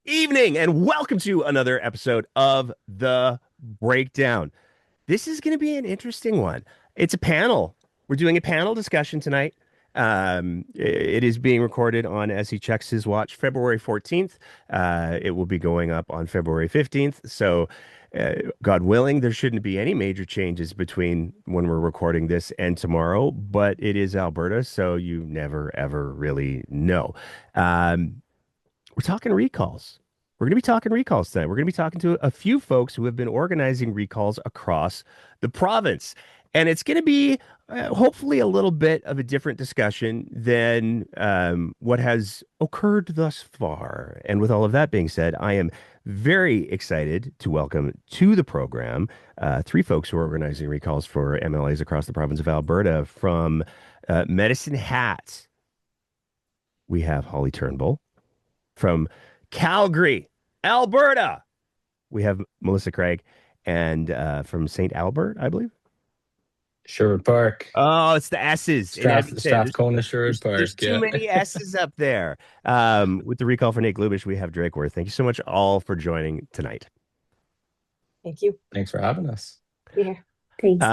evening, and welcome to another episode of The Breakdown. This is going to be an interesting one. It's a panel. We're doing a panel discussion tonight. It is being recorded on, as he checks his watch, February 14th. It will be going up on February 15th. So, God willing, there shouldn't be any major changes between when we're recording this and tomorrow, but it is Alberta, so you never, ever really know. We're talking recalls. We're going to be talking recalls tonight. We're going to be talking to a few folks who have been organizing recalls across the province. And it's going to be hopefully a little bit of a different discussion than what has occurred thus far. And with all of that being said, I am very excited to welcome to the program three folks who are organizing recalls for MLAs across the province of Alberta. From Medicine Hat, we have Holly Turnbull. From Calgary, Alberta, we have Melissa Craig, and from St. Albert, I believe. Sherwood Park, Oh, it's the S's in Edmonton. Strathcona, Sherwood There's Park. too Yeah. many S's up there. With the recall for Nate Glubish, we have Drake Worth. Thank you so much all for joining tonight. Thank you. Thanks for having us. Be here. Thanks.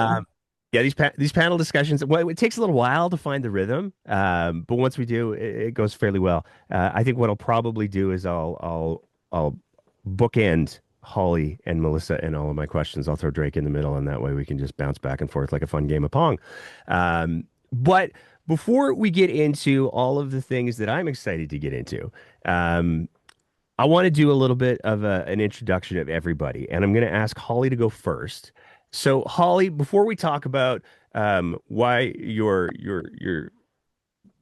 Yeah, these panel discussions, well, it takes a little while to find the rhythm, but once we do, it goes fairly well. I think what I'll probably do is I'll bookend Holly and Melissa and all of my questions. I'll throw Drake in the middle, and that way we can just bounce back and forth like a fun game of Pong. But before we get into all of the things that I'm excited to get into, I want to do a little bit of an introduction of everybody, and I'm going to ask Holly to go first. So, Holly, before we talk about why your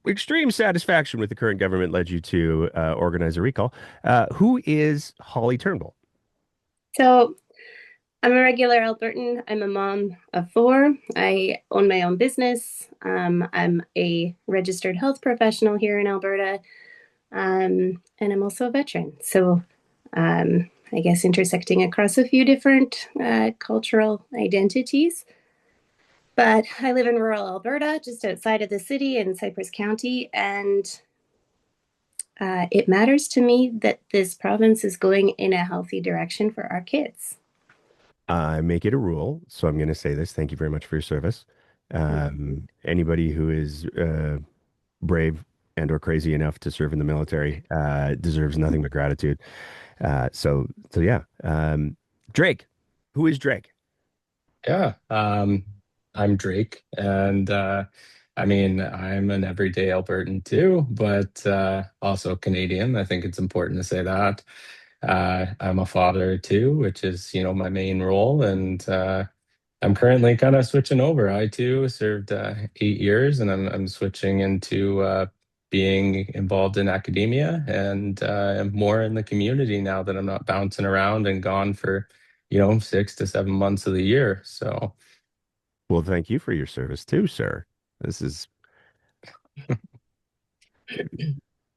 extreme satisfaction with the current government led you to organize a recall, who is Holly Turnbull? So I'm a regular Albertan. I'm a mom of four. I own my own business. I'm a registered health professional here in Alberta. And I'm also a veteran. So I guess intersecting across a few different cultural identities. But I live in rural Alberta, just outside of the city in Cypress County, and it matters to me that this province is going in a healthy direction for our kids. I make it a rule, so I'm going to say this. Thank you very much for your service. Anybody who is brave and or crazy enough to serve in the military deserves nothing but gratitude. So yeah. Drake, who is Drake? Yeah. I'm Drake, and I mean, I'm an everyday Albertan too, but also Canadian. I think it's important to say that. I'm a father too, which is, my main role, and I'm currently kind of switching over. I too served 8 years, and I'm switching into being involved in academia and more in the community now that I'm not bouncing around and gone for, 6 to 7 months of the year. So, Well, thank you for your service too, sir. This is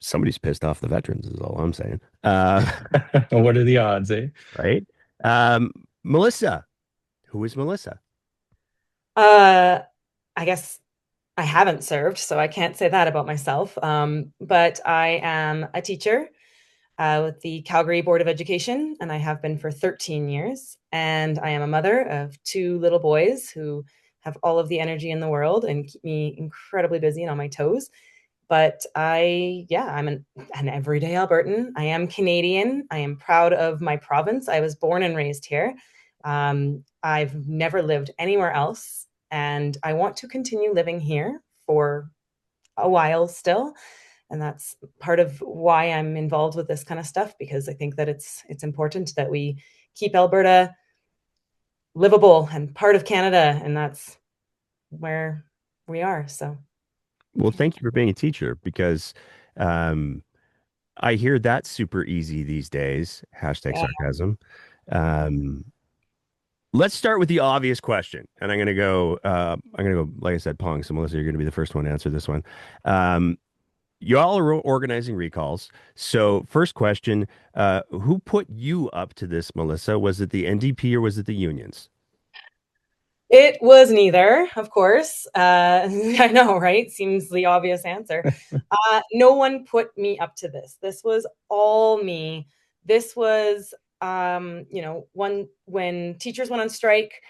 somebody's pissed off the veterans, is all I'm saying. what are the odds, eh? Right? Um, Melissa, who is Melissa? I guess I haven't served, so I can't say that about myself. But I am a teacher with the Calgary Board of Education, and I have been for 13 years. And I am a mother of two little boys who have all of the energy in the world and keep me incredibly busy and on my toes. But I'm an everyday Albertan. I am Canadian. I am proud of my province. I was born and raised here. I've never lived anywhere else, and I want to continue living here for a while still. And that's part of why I'm involved with this kind of stuff, because I think that it's important that we keep Alberta livable and part of Canada, and that's where we are. So, Well, thank you for being a teacher because um, I hear that's super easy these days. Hashtag yeah. sarcasm. Um, let's start with the obvious question, and I'm gonna go, like I said, Pong. So Melissa, you're gonna be the first one to answer this one. Um, y'all are organizing recalls. So first question, who put you up to this, Melissa? Was it the NDP or was it the unions? It was neither, of course. I know, right? Seems the obvious answer. No one put me up to this. This was all me This was, when teachers went on strike,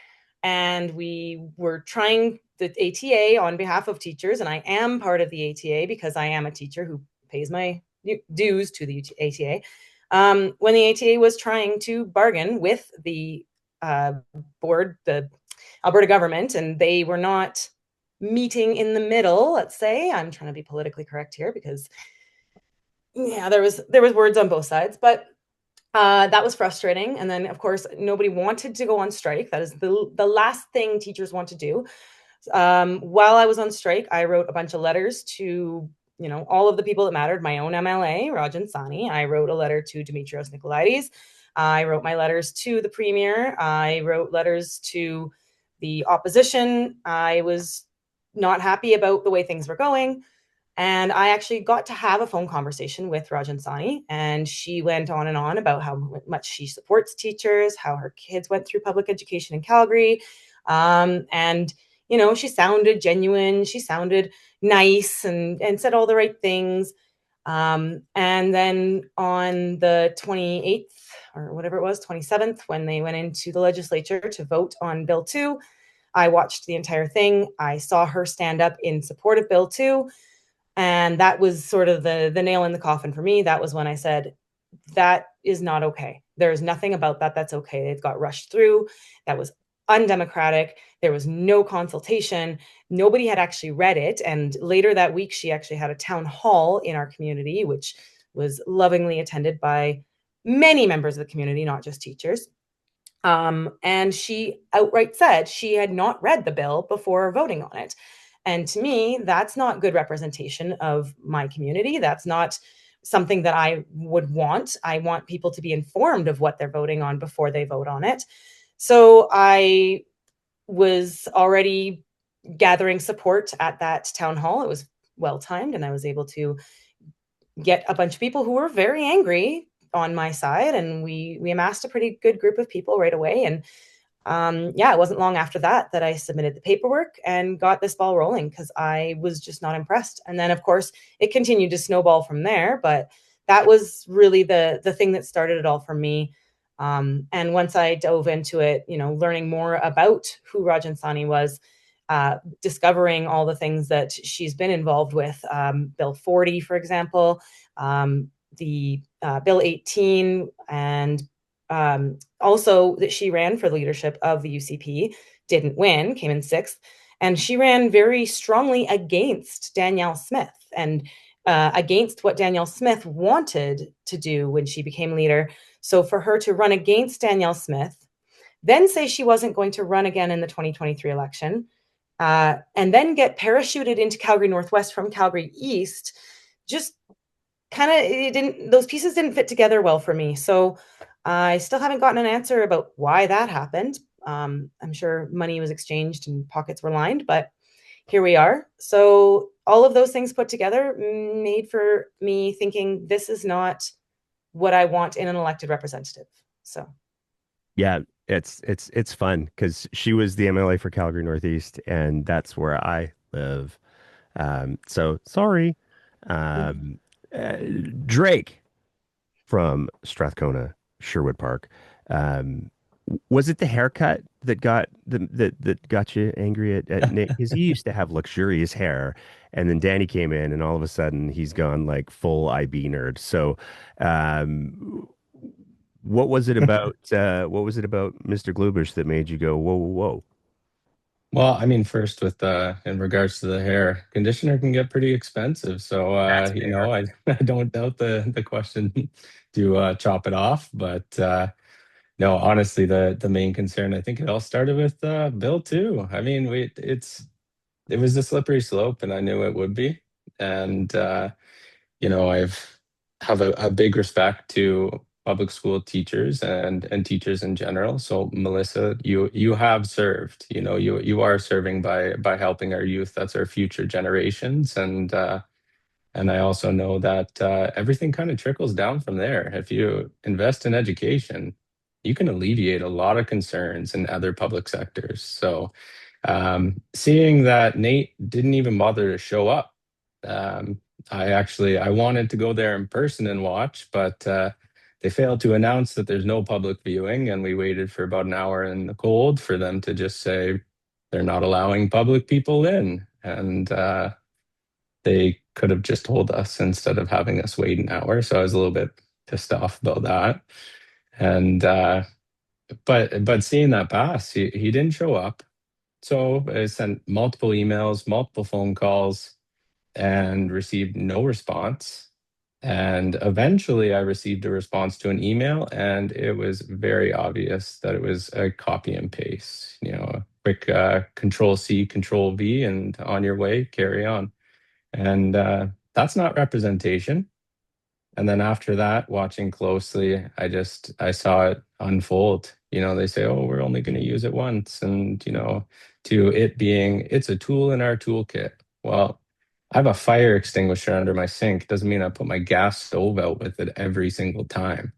and we were trying the ATA on behalf of teachers, and I am part of the ATA because I am a teacher who pays my dues to the ATA. When the ATA was trying to bargain with the board, the Alberta government, and they were not meeting in the middle, let's say. I'm trying to be politically correct here because there was words on both sides, but that was frustrating. And then, of course, nobody wanted to go on strike. That is the last thing teachers want to do. While I was on strike, I wrote a bunch of letters to all of the people that mattered. My own MLA, Rajan Sani. I wrote a letter to Dimitrios Nicolaides. I wrote my letters to the premier. I wrote letters to the opposition. I was not happy about the way things were going. And I actually got to have a phone conversation with Rajan Sani, and she went on and on about how much she supports teachers, how her kids went through public education in Calgary. And, she sounded genuine. She sounded nice and said all the right things. And then on the 28th or whatever it was, 27th, when they went into the legislature to vote on Bill 2, I watched the entire thing. I saw her stand up in support of Bill 2. And that was sort of the nail in the coffin for me. That was when I said, that is not okay. There is nothing about that that's okay. It got rushed through. That was undemocratic. There was no consultation. Nobody had actually read it. And later that week, she actually had a town hall in our community, which was lovingly attended by many members of the community, not just teachers. And she outright said she had not read the bill before voting on it. And to me, that's not good representation of my community. That's not something that I would want. I want people to be informed of what they're voting on before they vote on it. So I was already gathering support at that town hall. It was well timed, and I was able to get a bunch of people who were very angry on my side. And we amassed a pretty good group of people right away. And it wasn't long after that I submitted the paperwork and got this ball rolling because I was just not impressed. And then, of course, it continued to snowball from there. But that was really the thing that started it all for me. And once I dove into it, learning more about who Rajan Sani was, discovering all the things that she's been involved with, Bill 40, for example, the Bill 18, and also that she ran for the leadership of the UCP, didn't win, came in 6th. And she ran very strongly against Danielle Smith and against what Danielle Smith wanted to do when she became leader. So for her to run against Danielle Smith, then say she wasn't going to run again in the 2023 election, and then get parachuted into Calgary Northwest from Calgary East, just kind of, those pieces didn't fit together well for me. So I still haven't gotten an answer about why that happened. I'm sure money was exchanged and pockets were lined, but here we are. So all of those things put together made for me thinking this is not what I want in an elected representative. So Yeah, it's fun because she was the MLA for Calgary Northeast, and that's where I live. So sorry. Um, uh, Drake from Strathcona, Sherwood Park. Um, was it the haircut that got you angry at Nick? Because he used to have luxurious hair, and then Danny came in, and all of a sudden he's gone like full IB nerd. So, what was it about? What was it about Mr. Glubish that made you go whoa, whoa, whoa? Well, I mean, first with in regards to the hair, conditioner can get pretty expensive. So That's fair. I don't doubt the question to chop it off. But no, honestly, the main concern, I think it all started with Bill too. I mean, it was a slippery slope, and I knew it would be. And I've have a big respect to public school teachers and teachers in general. So Melissa, you have served. You are serving by helping our youth. That's our future generations, and I also know that everything kind of trickles down from there. If you invest in education, you can alleviate a lot of concerns in other public sectors. So seeing that Nate didn't even bother to show up, um, I wanted to go there in person and watch, but they failed to announce that there's no public viewing, and we waited for about an hour in the cold for them to just say they're not allowing public people in. And they could have just told us instead of having us wait an hour. So I was a little bit pissed off about that. And but seeing that pass, he didn't show up. So I sent multiple emails, multiple phone calls, and received no response. And eventually I received a response to an email, and it was very obvious that it was a copy and paste, a quick control C, control V, and on your way, carry on. And that's not representation. And then after that, watching closely, I saw it unfold. They say, oh, we're only going to use it once. And, to it being, it's a tool in our toolkit. Well, I have a fire extinguisher under my sink. Doesn't mean I put my gas stove out with it every single time.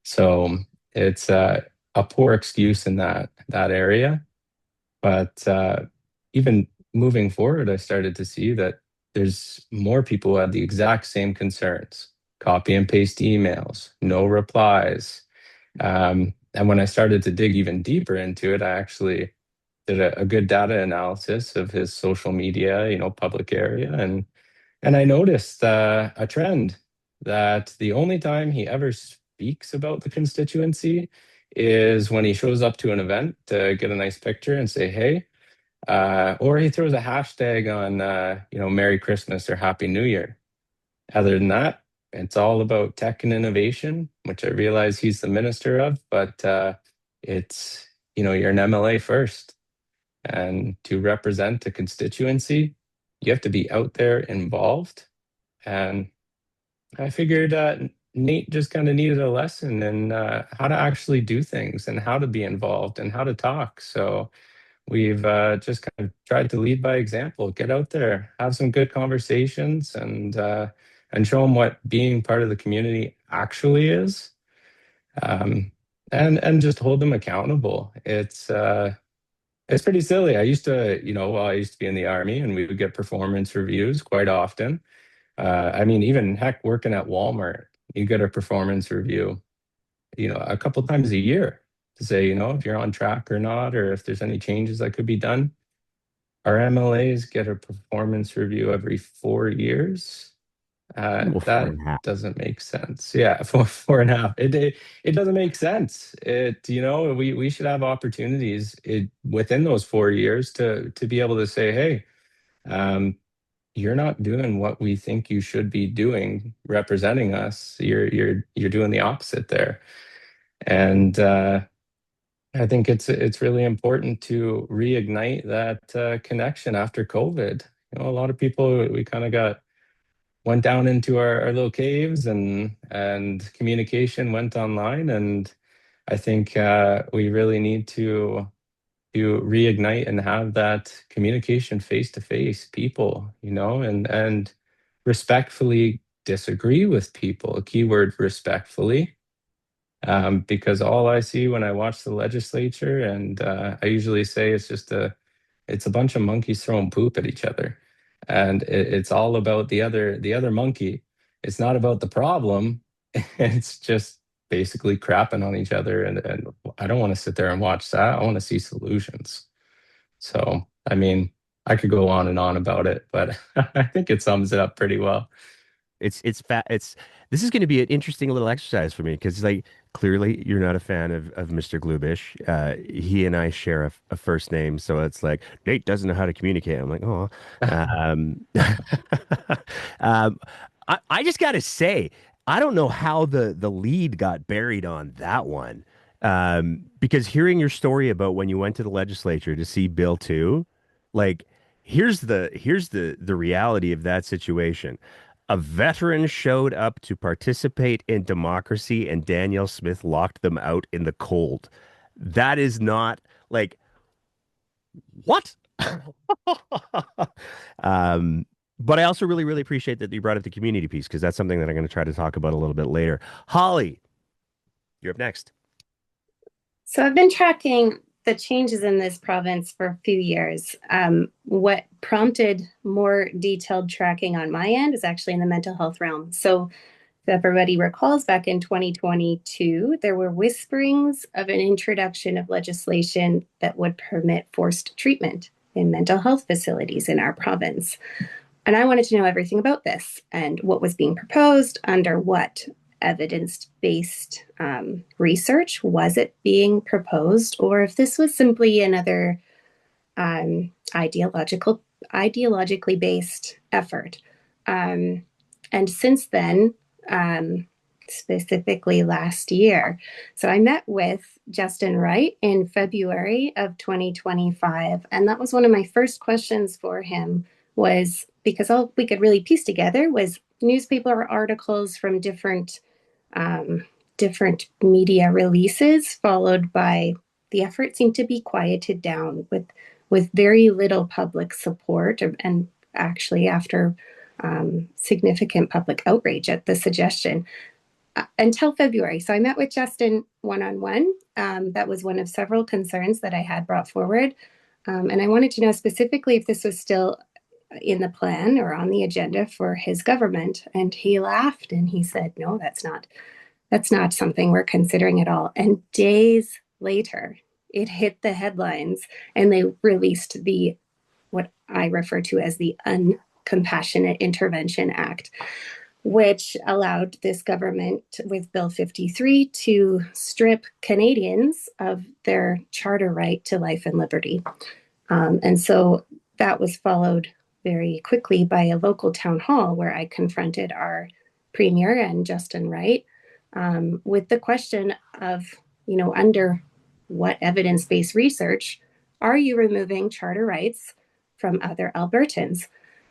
So it's a poor excuse in that area. But even moving forward, I started to see that there's more people who have the exact same concerns. Copy and paste emails, no replies. And when I started to dig even deeper into it, I actually did a good data analysis of his social media, public area, and I noticed a trend that the only time he ever speaks about the constituency is when he shows up to an event to get a nice picture and say, hey, or he throws a hashtag on, Merry Christmas or Happy New Year. Other than that, it's all about tech and innovation, which I realize he's the minister of, but it's, you're an MLA first. And to represent a constituency, you have to be out there involved. And I figured Nate just kind of needed a lesson in how to actually do things and how to be involved and how to talk. So we've just kind of tried to lead by example, get out there, have some good conversations, and show them what being part of the community actually is, and just hold them accountable. It's pretty silly. I used to, I used to be in the army, and we would get performance reviews quite often. I mean, even heck, working at Walmart, you get a performance review, a couple times a year to say, if you're on track or not, or if there's any changes that could be done. Our MLAs get a performance review every 4 years. Well, four That and a half. doesn't make sense. Yeah, four and a half. It doesn't make sense. We should have opportunities within those 4 years to be able to say, hey, you're not doing what we think you should be doing, representing us. You're doing the opposite there. And I think it's really important to reignite that connection after COVID. A lot of people, we kind of went down into our little caves, and communication went online. And I think we really need to reignite and have that communication face to face, people, and respectfully disagree with people. Keyword respectfully, because all I see when I watch the legislature, and I usually say it's a bunch of monkeys throwing poop at each other, and it's all about the other monkey. It's not about the problem. It's just basically crapping on each other, and I don't want to sit there and watch that. I want to see solutions. So, I mean, I could go on and on about it, but I think it sums it up pretty well. It's this is going to be an interesting little exercise for me because like clearly you're not a fan of Mr. Glubish. He and I share a first name, so it's like Nate doesn't know how to communicate. I'm like, oh, um, um, I just got to say, I don't know how the lead got buried on that one. Because hearing your story about when you went to the legislature to see Bill 2, like here's the reality of that situation. A veteran showed up to participate in democracy, and Danielle Smith locked them out in the cold. That is not like what? Um, but I also really, really appreciate that you brought up the community piece because that's something that I'm going to try to talk about a little bit later. Holly, you're up next. So I've been tracking the changes in this province for a few years. What prompted more detailed tracking on my end is actually in the mental health realm. So everybody recalls, back in 2022, there were whisperings of an introduction of legislation that would permit forced treatment in mental health facilities in our province. And I wanted to know everything about this and what was being proposed, under what evidence-based research was it being proposed, or if this was simply another ideologically based effort. And since then, specifically last year, so I met with Justin Wright in February of 2025, and that was one of my first questions for him, was because all we could really piece together was newspaper articles from different media releases, followed by the effort seemed to be quieted down with very little public support, and actually after significant public outrage at the suggestion until February. So I met with Justin one-on-one. That was one of several concerns that I had brought forward. And I wanted to know specifically if this was still in the plan or on the agenda for his government. And he laughed and he said, no, that's not something we're considering at all. And days later, it hit the headlines and they released what I refer to as the Uncompassionate Intervention Act, which allowed this government with Bill 53 to strip Canadians of their charter right to life and liberty. And so that was followed very quickly by a local town hall where I confronted our premier and Justin Wright with the question of, under what evidence-based research are you removing charter rights from other Albertans?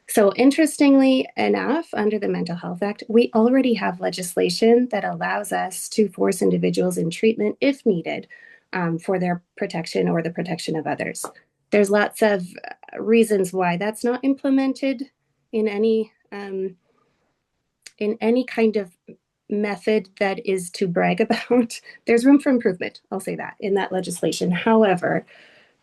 So interestingly enough, under the Mental Health Act, we already have legislation that allows us to force individuals in treatment if needed for their protection or the protection of others. There's lots of reasons why that's not implemented in any kind of method that is to brag about. There's room for improvement, I'll say that, in that legislation. However,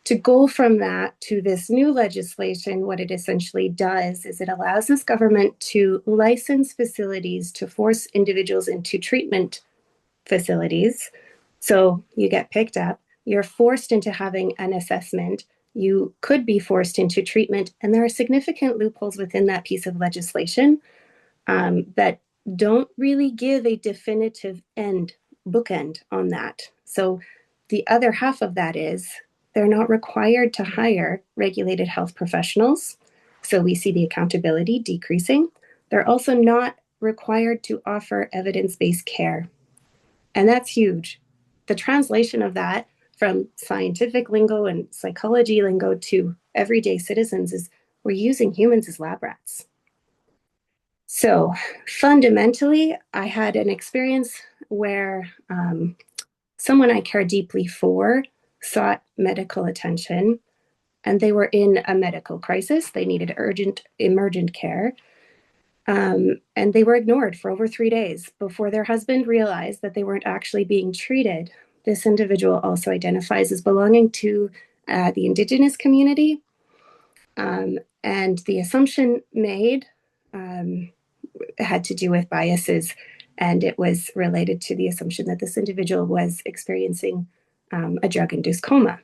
to go from that to this new legislation, what it essentially does is it allows this government to license facilities to force individuals into treatment facilities. So you get picked up, you're forced into having an assessment, you could be forced into treatment, and there are significant loopholes within that piece of legislation that don't really give a definitive bookend on that. So the other half of that is they're not required to hire regulated health professionals. So we see the accountability decreasing. They're also not required to offer evidence-based care. And that's huge. The translation of that from scientific lingo and psychology lingo to everyday citizens is we're using humans as lab rats. So fundamentally, I had an experience where someone I care deeply for sought medical attention, and they were in a medical crisis. They needed urgent, emergent care. And they were ignored for over 3 days before their husband realized that they weren't actually being treated. This individual also identifies as belonging to the Indigenous community. And the assumption made had to do with biases, and it was related to the assumption that this individual was experiencing a drug-induced coma.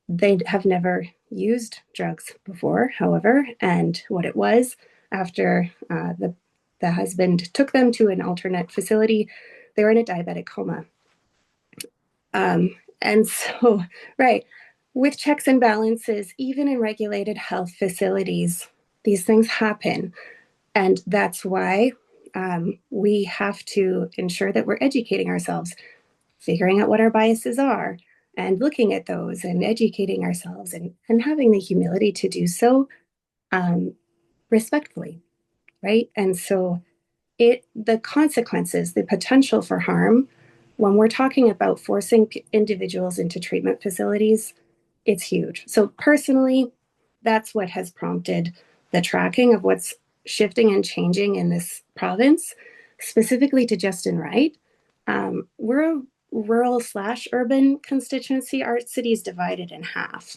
They have never used drugs before, however, and what it was, after the husband took them to an alternate facility, they were in a diabetic coma. And so, right, with checks and balances, even in regulated health facilities, these things happen. And that's why we have to ensure that we're educating ourselves, figuring out what our biases are, and looking at those and educating ourselves and having the humility to do so respectfully, right? And so the consequences, the potential for harm, when we're talking about forcing individuals into treatment facilities, it's huge. So personally, that's what has prompted the tracking of what's shifting and changing in this province, specifically to Justin Wright. We're a rural/urban constituency. Our city is divided in half.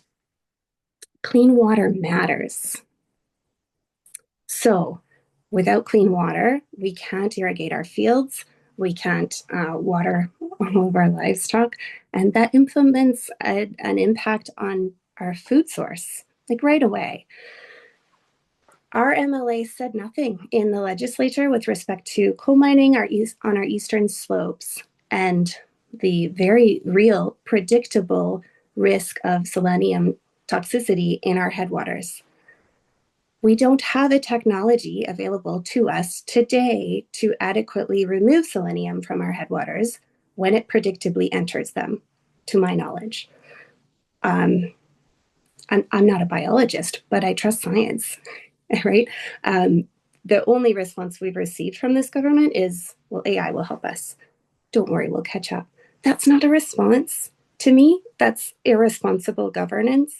Clean water matters. So Without clean water, we can't irrigate our fields, we can't water all of our livestock, and that implements an impact on our food source, like right away. Our MLA said nothing in the legislature with respect to coal mining on our eastern slopes and the very real, predictable risk of selenium toxicity in our headwaters. We don't have a technology available to us today to adequately remove selenium from our headwaters when it predictably enters them, to my knowledge. I'm not a biologist, but I trust science, right? The only response we've received from this government is, well, AI will help us. Don't worry, we'll catch up. That's not a response. To me, that's irresponsible governance.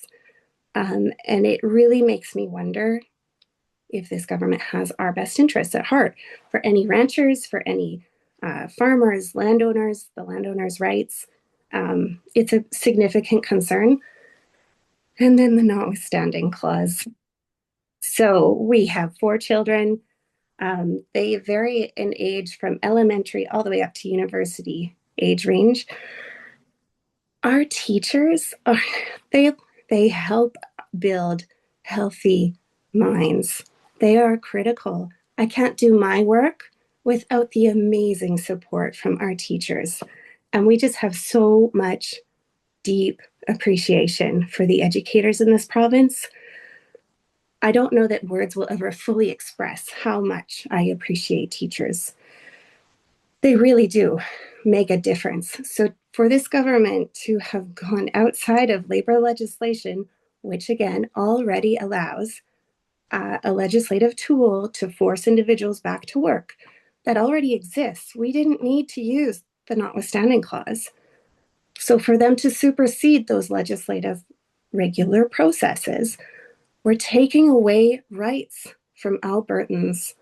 And it really makes me wonder if this government has our best interests at heart. For any ranchers, for any farmers, landowners, the landowners' rights, it's a significant concern. And then the notwithstanding clause. So we have 4 children. They vary in age from elementary all the way up to university age range. Our teachers they help build healthy minds. They are critical. I can't do my work without the amazing support from our teachers. And we just have so much deep appreciation for the educators in this province. I don't know that words will ever fully express how much I appreciate teachers. They really do make a difference. So for this government to have gone outside of labor legislation, which again already allows a legislative tool to force individuals back to work, that already exists. We didn't need to use the notwithstanding clause. So for them to supersede those legislative regular processes, we're taking away rights from Albertans,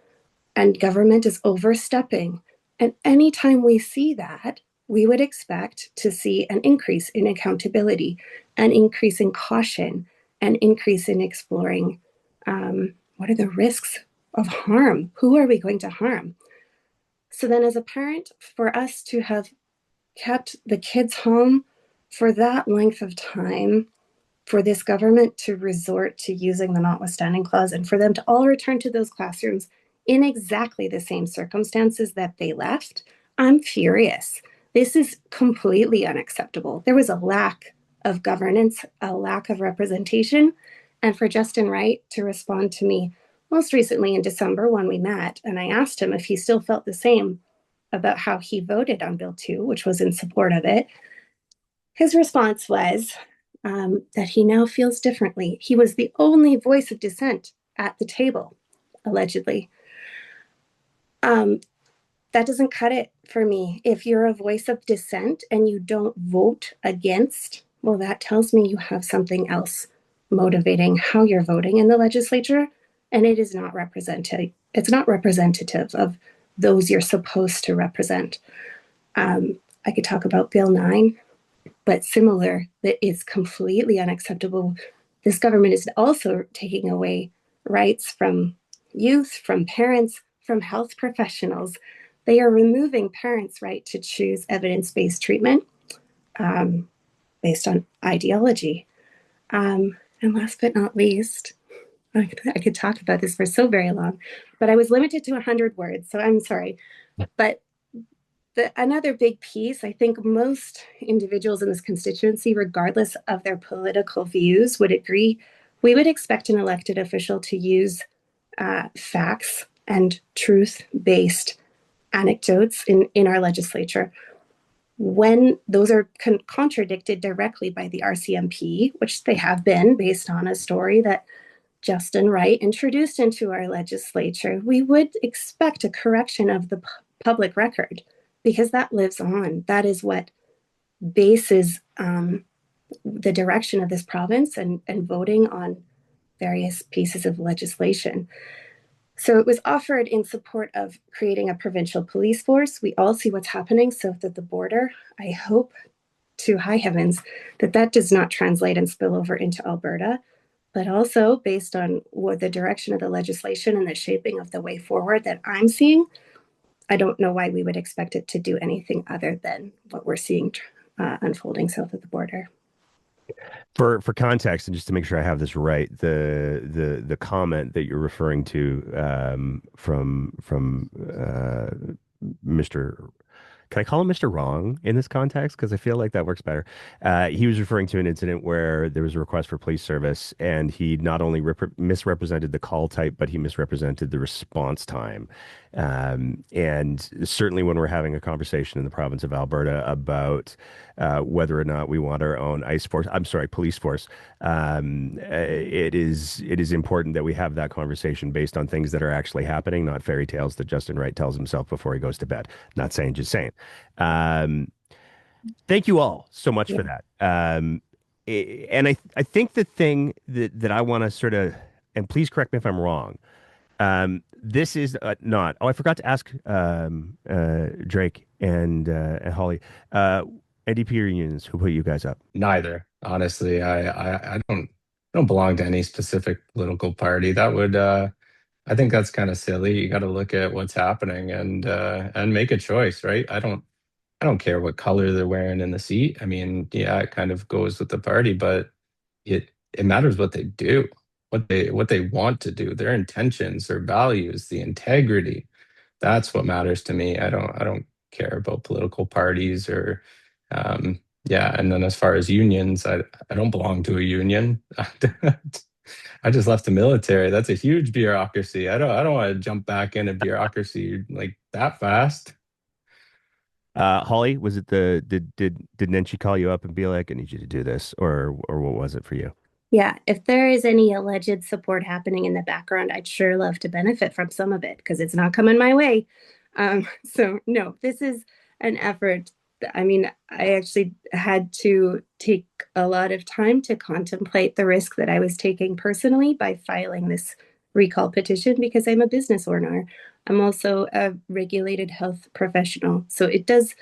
and government is overstepping. And anytime we see that, we would expect to see an increase in accountability, an increase in caution, an increase in exploring what are the risks of harm? Who are we going to harm? So then as a parent, for us to have kept the kids home for that length of time, for this government to resort to using the notwithstanding clause, and for them to all return to those classrooms in exactly the same circumstances that they left, I'm furious. This is completely unacceptable. There was a lack of governance, a lack of representation. And for Justin Wright to respond to me most recently in December when we met, and I asked him if he still felt the same about how he voted on Bill 2, which was in support of it, his response was that he now feels differently. He was the only voice of dissent at the table, allegedly. That doesn't cut it for me. If you're a voice of dissent and you don't vote against, well, that tells me you have something else motivating how you're voting in the legislature, and it is not representative. It's not representative of those you're supposed to represent. I could talk about Bill 9, but similar, that is completely unacceptable. This government is also taking away rights from youth, from parents, from health professionals. They are removing parents' right to choose evidence-based treatment based on ideology. And last but not least, I could talk about this for so very long, but I was limited to 100 words, so I'm sorry. But another big piece, I think most individuals in this constituency, regardless of their political views, would agree, we would expect an elected official to use facts and truth-based anecdotes in our legislature. When those are contradicted directly by the RCMP, which they have been based on a story that Justin Wright introduced into our legislature, we would expect a correction of the public record, because that lives on. That is what bases the direction of this province and voting on various pieces of legislation. So it was offered in support of creating a provincial police force. We all see what's happening south of the border. I hope to high heavens that that does not translate and spill over into Alberta. but also based on what the direction of the legislation and the shaping of the way forward that I'm seeing, I don't know why we would expect it to do anything other than what we're seeing unfolding south of the border. For context, and just to make sure I have this right, the comment that you're referring to from Mr. Can I call him Mr. Wrong in this context? Because I feel like that works better. He was referring to an incident where there was a request for police service, and he not only misrepresented the call type, but he misrepresented the response time. And certainly, when we're having a conversation in the province of Alberta about whether or not we want our own ice force, I'm sorry, police force, it is important that we have that conversation based on things that are actually happening, not fairy tales that Justin Wright tells himself before he goes to bed. Not saying, just saying. Um, Thank you all so much for Yeah. that. And I think the thing that I want to sort of, and please correct me if I'm wrong. This is not. Oh, I forgot to ask Drake and Holly. NDP reunions. Who put you guys up? Neither, honestly. I don't belong to any specific political party. That would I think that's kind of silly. You got to look at what's happening and make a choice, right? I don't care what color they're wearing in the seat. I mean, yeah, it kind of goes with the party, but it matters what they do, what they want to do, their intentions, their values, the integrity. That's what matters to me. I don't care about political parties or yeah. And then as far as unions, I don't belong to a union. I just left the military. That's a huge bureaucracy. I don't want to jump back into bureaucracy like that fast. Holly, was it did Nenshi call you up and be like, I need you to do this, or what was it for you? Yeah, if there is any alleged support happening in the background, I'd sure love to benefit from some of it because it's not coming my way. So, no, this is an effort. I mean, I actually had to take a lot of time to contemplate the risk that I was taking personally by filing this recall petition because I'm a business owner. I'm also a regulated health professional. So it does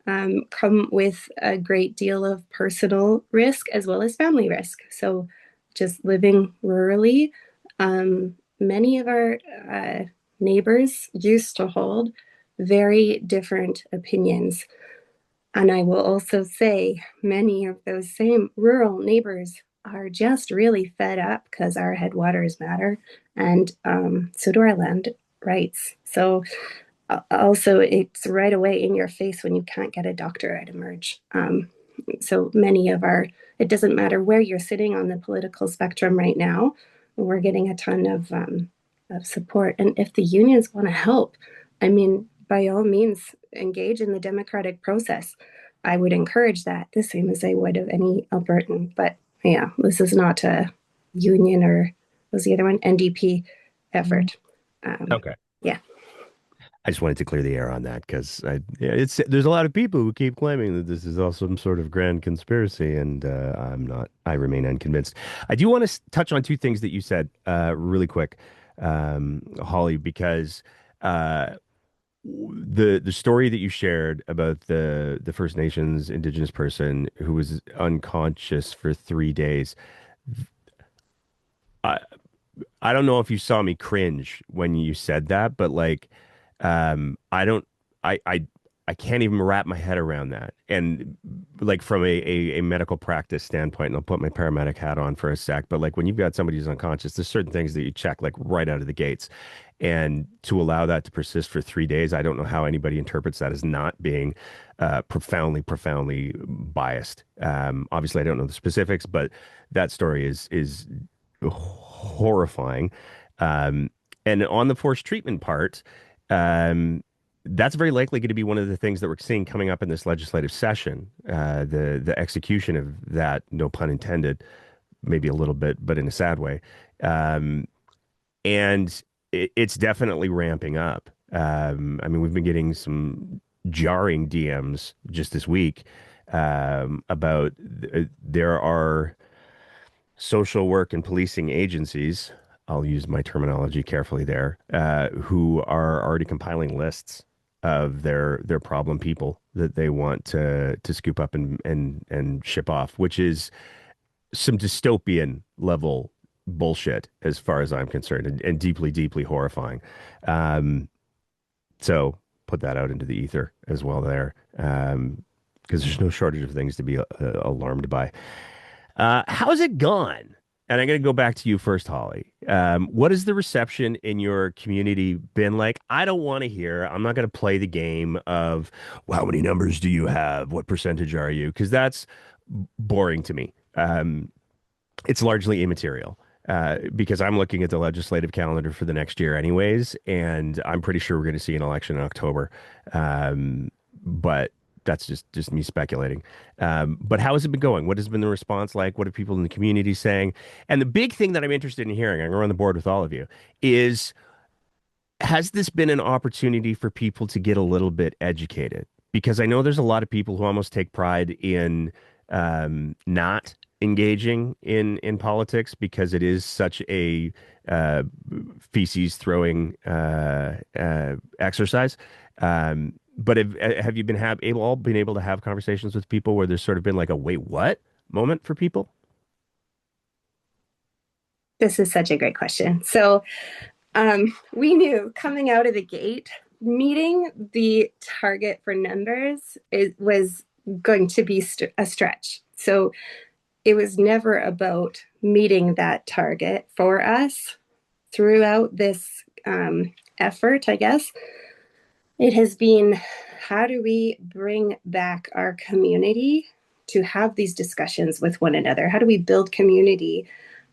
come with a great deal of personal risk as well as family risk. So, just living rurally, many of our neighbors used to hold very different opinions. And I will also say, many of those same rural neighbors are just really fed up because our headwaters matter, and so do our land rights. So also, it's right away in your face when you can't get a doctor at Emerge. So many of our, it doesn't matter where you're sitting on the political spectrum right now, we're getting a ton of support. And if the unions want to help, I mean, by all means, engage in the democratic process. I would encourage that the same as I would of any Albertan. But yeah, this is not a union or was the other one NDP effort. Okay. Yeah. I just wanted to clear the air on that because it's there's a lot of people who keep claiming that this is all some sort of grand conspiracy, and I'm not. I remain unconvinced. I do want to touch on two things that you said really quick, Holly, because uh, the story that you shared about the First Nations Indigenous person who was unconscious for 3 days. I I don't know if you saw me cringe when you said that, but like, I don't, I can't even wrap my head around that. And like from a medical practice standpoint, and I'll put my paramedic hat on for a sec, but like when you've got somebody who's unconscious, there's certain things that you check like right out of the gates. And to allow that to persist for 3 days, I don't know how anybody interprets that as not being profoundly biased. Obviously, I don't know the specifics, but that story is horrifying. Um, and on the forced treatment part, um, that's very likely going to be one of the things that we're seeing coming up in this legislative session. The execution of that, no pun intended, maybe a little bit, but in a sad way. Um, and it's definitely ramping up. I mean, we've been getting some jarring DMs just this week about there are social work and policing agencies, I'll use my terminology carefully there, who are already compiling lists of their problem people that they want to scoop up and ship off, which is some dystopian level bullshit as far as I'm concerned, and deeply, deeply horrifying. Um, so put that out into the ether as well there, because there's no shortage of things to be alarmed by. How's it gone? And I'm going to go back to you first, Holly. What has the reception in your community been like? I don't want to hear. I'm not going to play the game of, well, how many numbers do you have? What percentage are you? Because that's boring to me. It's largely immaterial. Because I'm looking at the legislative calendar for the next year, anyways, and I'm pretty sure we're going to see an election in October. But that's just me speculating. But how has it been going? What has been the response like? What are people in the community saying? And the big thing that I'm interested in hearing, I'm going to run the board with all of you, is has this been an opportunity for people to get a little bit educated? Because I know there's a lot of people who almost take pride in not engaging in politics because it is such a uh, feces throwing exercise. But have you been all been able to have conversations with people where there's sort of been like a wait, what moment for people? This is such a great question. So we knew coming out of the gate, meeting the target for numbers was going to be a stretch. So it was never about meeting that target for us throughout this effort, I guess. It has been, how do we bring back our community to have these discussions with one another? How do we build community?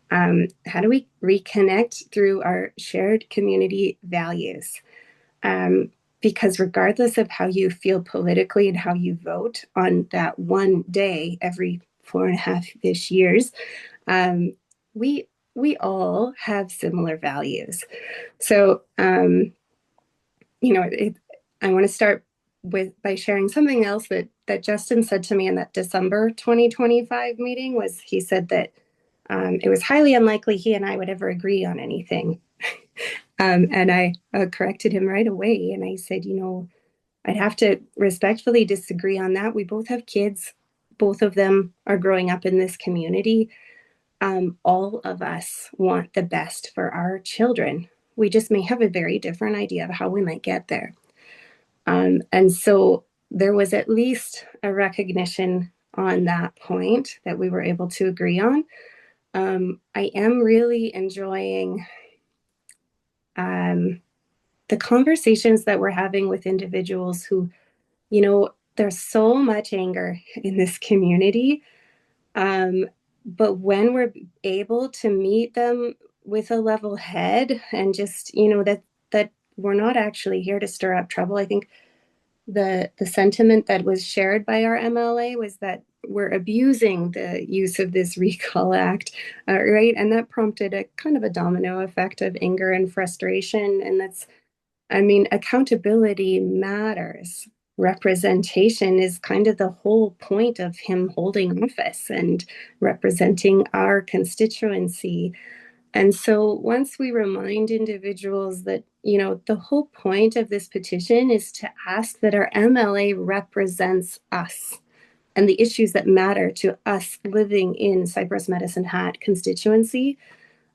How do we reconnect through our shared community values? Because regardless of how you feel politically and how you vote on that one day every 4.5-ish years, we all have similar values. So, I want to start by sharing something else that Justin said to me in that December 2025 meeting. Was he said that it was highly unlikely he and I would ever agree on anything. And I corrected him right away. And I said, I'd have to respectfully disagree on that. We both have kids. Both of them are growing up in this community. All of us want the best for our children. We just may have a very different idea of how we might get there. And so there was at least a recognition on that point that we were able to agree on. I am really enjoying the conversations that we're having with individuals who, there's so much anger in this community. But when we're able to meet them with a level head and just, that we're not actually here to stir up trouble. I think the sentiment that was shared by our MLA was that we're abusing the use of this recall act, right? And that prompted a kind of a domino effect of anger and frustration. And accountability matters. Representation is kind of the whole point of him holding office and representing our constituency. And so once we remind individuals that, the whole point of this petition is to ask that our MLA represents us and the issues that matter to us living in Cypress Medicine Hat constituency,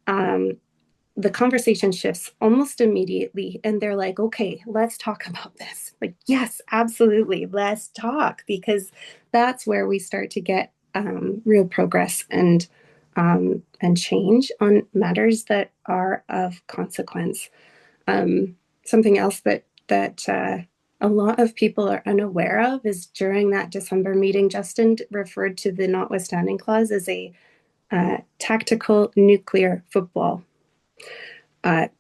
the conversation shifts almost immediately. And they're like, okay, let's talk about this. Like, yes, absolutely. Let's talk, because that's where we start to get real progress and change on matters that are of consequence. Something else that a lot of people are unaware of is during that December meeting, Justin referred to the notwithstanding clause as a tactical nuclear football, and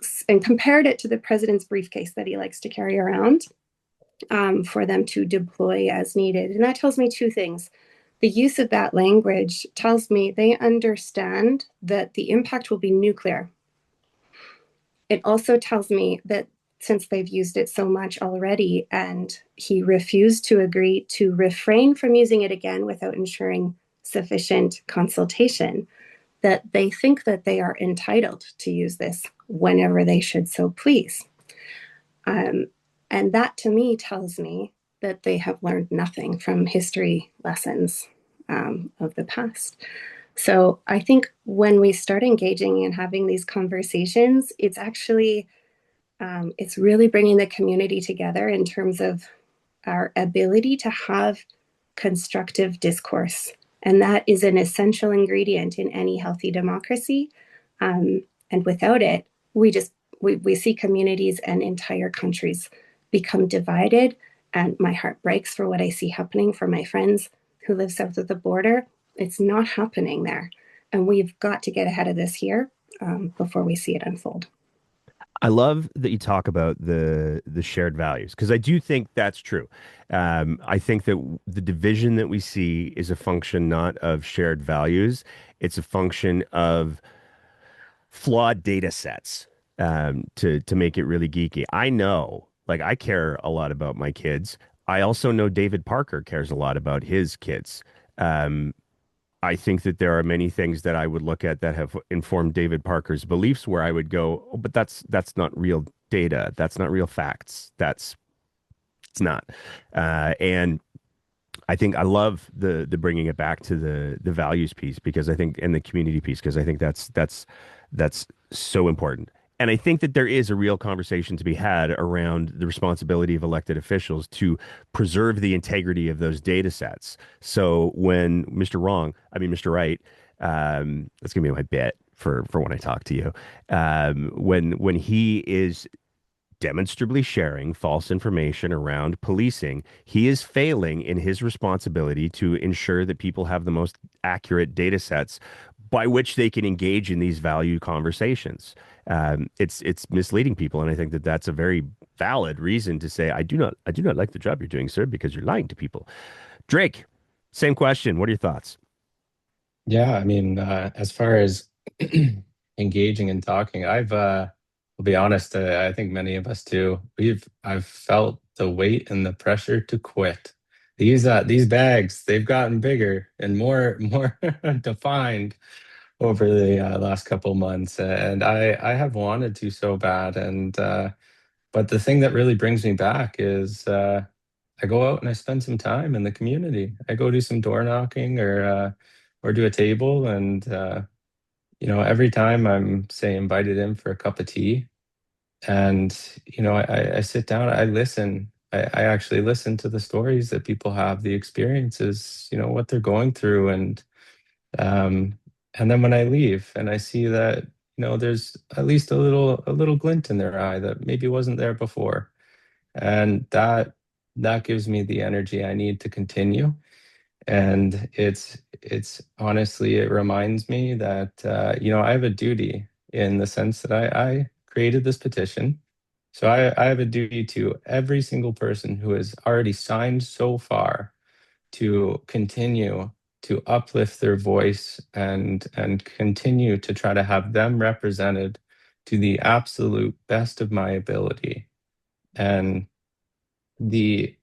compared it to the president's briefcase that he likes to carry around for them to deploy as needed. And that tells me two things. The use of that language tells me they understand that the impact will be nuclear. It also tells me that since they've used it so much already and he refused to agree to refrain from using it again without ensuring sufficient consultation, that they think that they are entitled to use this whenever they should so please. And that to me tells me that they have learned nothing from history lessons of the past. So I think when we start engaging and having these conversations, it's actually it's really bringing the community together in terms of our ability to have constructive discourse. And that is an essential ingredient in any healthy democracy. And without it, we see communities and entire countries become divided. And my heart breaks for what I see happening for my friends who live south of the border. It's not happening there. And we've got to get ahead of this here before we see it unfold. I love that you talk about the shared values because I do think that's true. I think that the division that we see is a function not of shared values; it's a function of flawed data sets. To make it really geeky, I know, like I care a lot about my kids. I also know David Parker cares a lot about his kids. Um, I think that there are many things that I would look at that have informed David Parker's beliefs where I would go, oh, but that's not real data. That's not real facts. It's not. And I think I love the bringing it back to the values piece because I think and the community piece because I think that's so important. And I think that there is a real conversation to be had around the responsibility of elected officials to preserve the integrity of those data sets. So when Mr. Wright, that's gonna be my bit for when I talk to you. When he is demonstrably sharing false information around policing, he is failing in his responsibility to ensure that people have the most accurate data sets by which they can engage in these value conversations. It's misleading people, and I think that that's a very valid reason to say I do not like the job you're doing, sir, because you're lying to people. Drake, same question. What are your thoughts? Yeah, I mean, as far as engaging and talking, I'll be honest, I think many of us too, I've felt the weight and the pressure to quit. These bags, they've gotten bigger and more defined over the last couple months, and I have wanted to so bad, and but the thing that really brings me back is I go out and I spend some time in the community. I go do some door knocking or do a table, and every time I'm say invited in for a cup of tea, and I sit down, I listen. I actually listen to the stories that people have, the experiences, what they're going through, um, and then when I leave and I see that, there's at least a little glint in their eye that maybe wasn't there before, and that gives me the energy I need to continue. And it's honestly, it reminds me that I have a duty in the sense that I created this petition. So I have a duty to every single person who has already signed so far to continue to uplift their voice and continue to try to have them represented to the absolute best of my ability. And the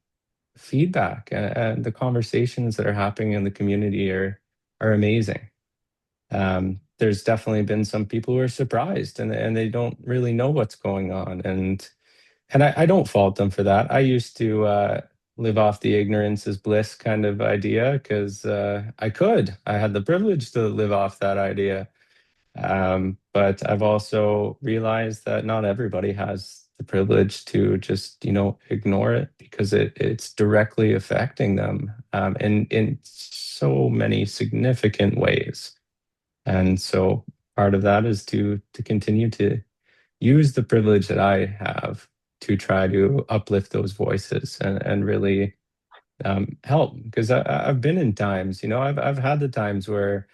feedback and the conversations that are happening in the community are amazing. There's definitely been some people who are surprised and they don't really know what's going on, and I don't fault them for that. I used to live off the ignorance is bliss kind of idea because I had the privilege to live off that idea. But I've also realized that not everybody has the privilege to just, ignore it because it's directly affecting them in so many significant ways. And so part of that is to continue to use the privilege that I have to try to uplift those voices and really help. Because I've been in times, I've had the times where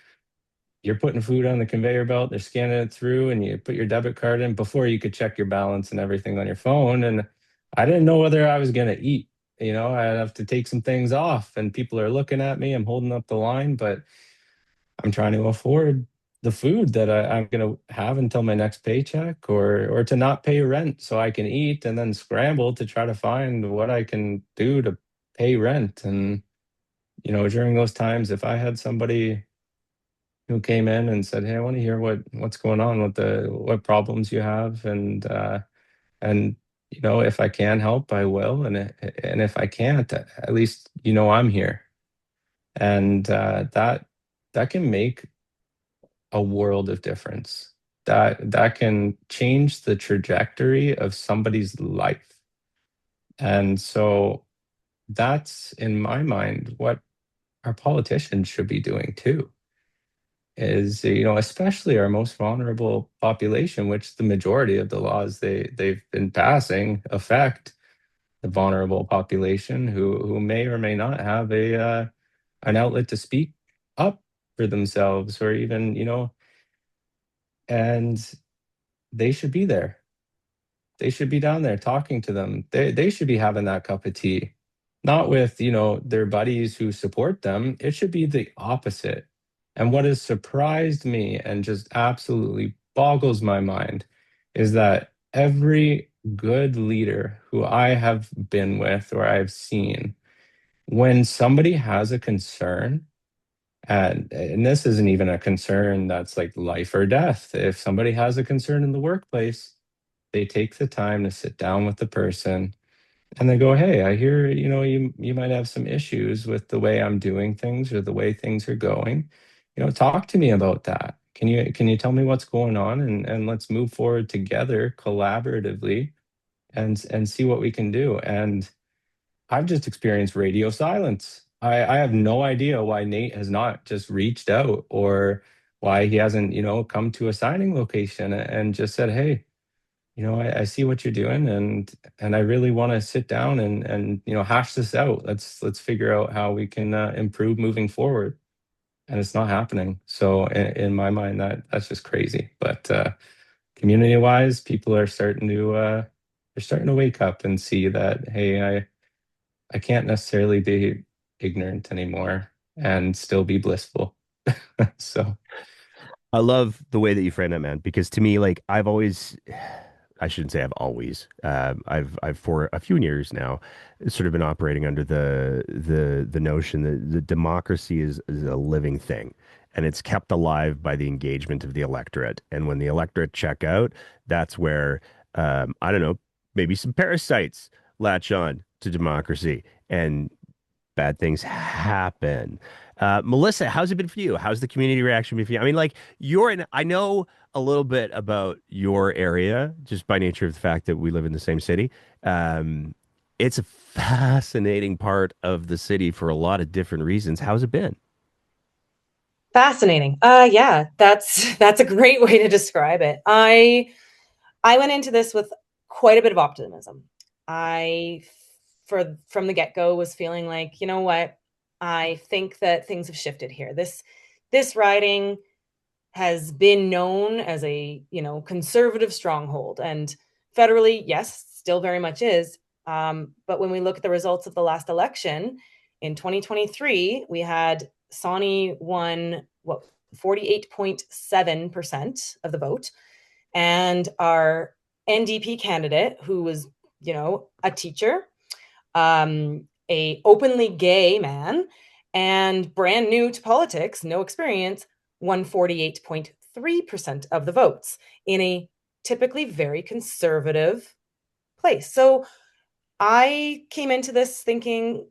you're putting food on the conveyor belt, they're scanning it through, and you put your debit card in before you could check your balance and everything on your phone. And I didn't know whether I was going to eat. I'd have to take some things off, and people are looking at me. I'm holding up the line, but I'm trying to afford the food that I'm going to have until my next paycheck, or to not pay rent so I can eat, and then scramble to try to find what I can do to pay rent. And during those times, if I had somebody who came in and said, "Hey, I want to hear what's going on with the what problems you have," and if I can help, I will, and if I can't, at least I'm here, and that can make a world of difference. That can change the trajectory of somebody's life. And so that's, in my mind, what our politicians should be doing too. Is, especially our most vulnerable population, which the majority of the laws they've been passing affect the vulnerable population who may or may not have an outlet to speak up for themselves, or even, and they should be there. They should be down there talking to them. They should be having that cup of tea, not with, their buddies who support them. It should be the opposite. And what has surprised me and just absolutely boggles my mind is that every good leader who I have been with or I've seen, when somebody has a concern, and this isn't even a concern that's like life or death. If somebody has a concern in the workplace, they take the time to sit down with the person and they go, "Hey, I hear, you might have some issues with the way I'm doing things or the way things are going. Talk to me about that. Can you tell me what's going on, and let's move forward together collaboratively and see what we can do." And I've just experienced radio silence. I have no idea why Nate has not just reached out, or why he hasn't, come to a signing location and just said, "Hey, I see what you're doing, and I really want to sit down and hash this out. Let's figure out how we can improve moving forward." And it's not happening. So in my mind, that's just crazy. But community wise, people are starting to they're starting to wake up and see that, hey, I can't necessarily be ignorant anymore and still be blissful. So I love the way that you frame that, man, because to me, like I've always, I shouldn't say I've always, I've for a few years now, sort of been operating under the notion that the democracy is a living thing, and it's kept alive by the engagement of the electorate. And when the electorate check out, that's where, I don't know, maybe some parasites latch on to democracy, and bad things happen. Melissa, how's it been for you? How's the community reaction been for you? I mean, like I know a little bit about your area just by nature of the fact that we live in the same city. It's a fascinating part of the city for a lot of different reasons. How's it been? Fascinating. Yeah, that's a great way to describe it. I went into this with quite a bit of optimism. I, from the get-go, was feeling like, you know what? I think that things have shifted here. This riding has been known as a, conservative stronghold, and federally, yes, still very much is. But when we look at the results of the last election in 2023, we had Sawney won 48.7% of the vote, and our NDP candidate, who was, a teacher, a openly gay man, and brand new to politics, no experience, won 48.3% of the votes in a typically very conservative place. So I came into this thinking,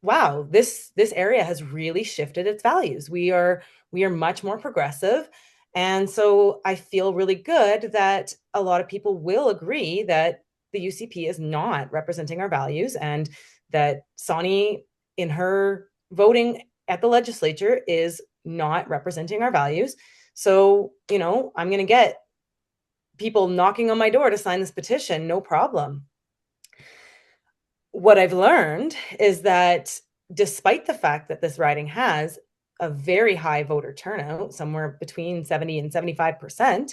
wow, this area has really shifted its values. We are much more progressive. And so I feel really good that a lot of people will agree that the UCP is not representing our values, and that Sonny, in her voting at the legislature, is not representing our values. So, I'm going to get people knocking on my door to sign this petition, no problem. What I've learned is that despite the fact that this riding has a very high voter turnout, somewhere between 70 and 75%,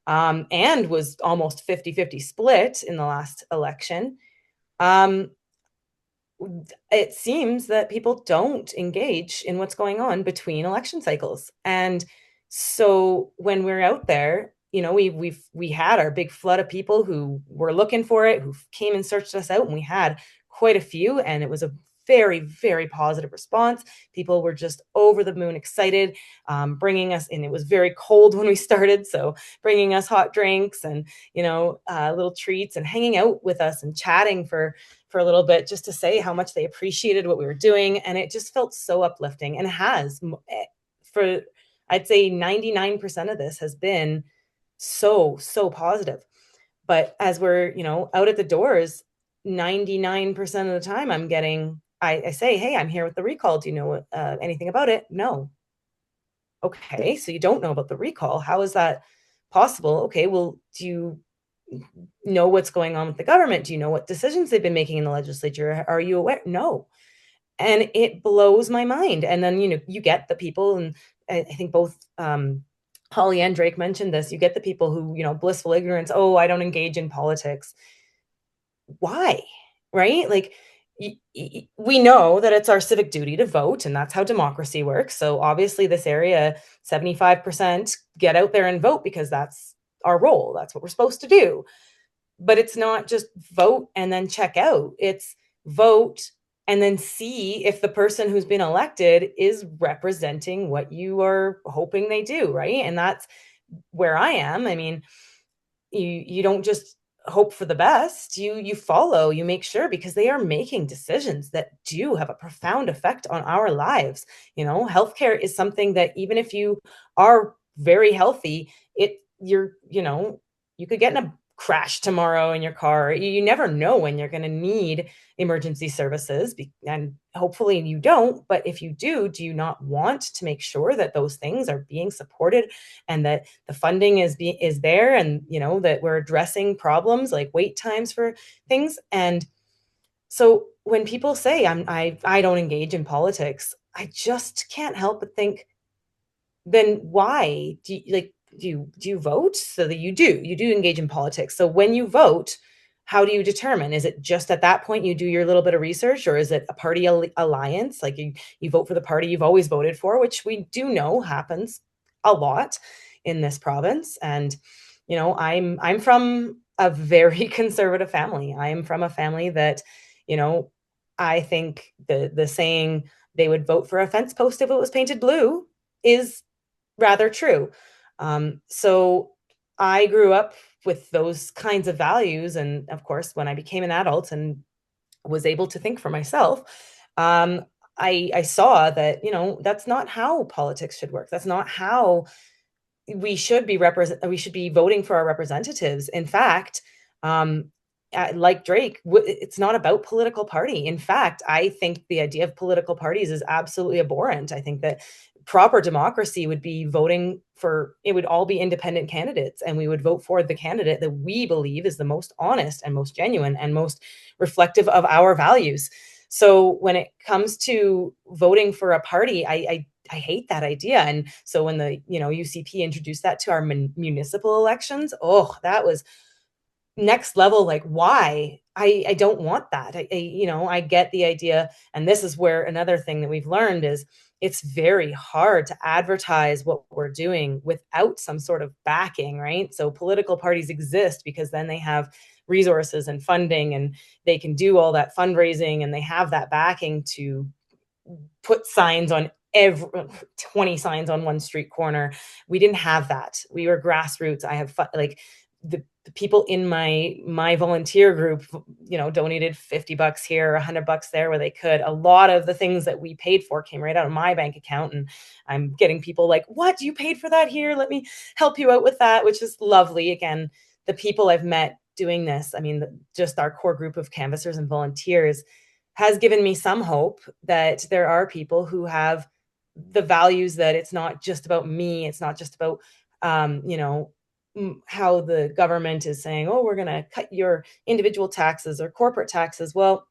and was almost 50-50 split in the last election, it seems that people don't engage in what's going on between election cycles. And so when we're out there, we had our big flood of people who were looking for it, who came and searched us out, and we had quite a few, and it was a very, very positive response. People were just over the moon excited, bringing us in. It was very cold when we started, so bringing us hot drinks and little treats, and hanging out with us and chatting for a little bit, just to say how much they appreciated what we were doing. And it just felt so uplifting, and it has for, I'd say 99% of this has been so positive. But as we're, out at the doors, 99% of the time I'm getting, I say, hey, I'm here with the recall. Do you know anything about it? No. Okay, so you don't know about the recall. How is that possible? Okay, well, do you know what's going on with the government? Do you know what decisions they've been making in the legislature? Are you aware? No. And it blows my mind. And then, you get the people, and I think both Holly and Drake mentioned this, you get the people who, blissful ignorance, oh, I don't engage in politics. Why? Right? Like, we know that it's our civic duty to vote, and that's how democracy works. So obviously this area, 75% get out there and vote because that's our role. That's what we're supposed to do. But it's not just vote and then check out. It's vote and then see if the person who's been elected is representing what you are hoping they do, right? And that's where I am. I mean, you don't just hope for the best. You follow, you make sure, because they are making decisions that do have a profound effect on our lives. Healthcare is something that even if you are very healthy, you could get in a crash tomorrow in your car. You never know when you're going to need emergency services, and hopefully you don't. But if you do you not want to make sure that those things are being supported and that the funding is there, and that we're addressing problems like wait times for things? And so when people say I don't engage in politics, I just can't help but think, then why do you vote? So that you do engage in politics. So when you vote, how do you determine? Is it just at that point you do your little bit of research, or is it a party alliance? Like you vote for the party you've always voted for, which we do know happens a lot in this province. And I'm from a very conservative family. I am from a family that, I think the saying they would vote for a fence post if it was painted blue is rather true. So I grew up with those kinds of values. And of course, when I became an adult and was able to think for myself, I saw that, that's not how politics should work. That's not how we should be voting for our representatives. In fact, like Drake, it's not about political party. In fact, I think the idea of political parties is absolutely abhorrent. I think that proper democracy would be it would all be independent candidates, and we would vote for the candidate that we believe is the most honest and most genuine and most reflective of our values. So when it comes to voting for a party, I hate that idea. And so when the UCP introduced that to our municipal elections, that was next level. Like, why? I don't want that. I get the idea. And this is where another thing that we've learned is it's very hard to advertise what we're doing without some sort of backing, right? So political parties exist because then they have resources and funding, and they can do all that fundraising, and they have that backing to put signs on 20 signs on one street corner. We didn't have that. We were grassroots. I have the people in my volunteer group, donated $50 here, $100 there where they could. A lot of the things that we paid for came right out of my bank account. And I'm getting people like, what, you paid for that? Here, let me help you out with that, which is lovely. Again, the people I've met doing this, I mean, just our core group of canvassers and volunteers has given me some hope that there are people who have the values, that it's not just about me. It's not just about, how the government is saying, oh, we're going to cut your individual taxes or corporate taxes. Well,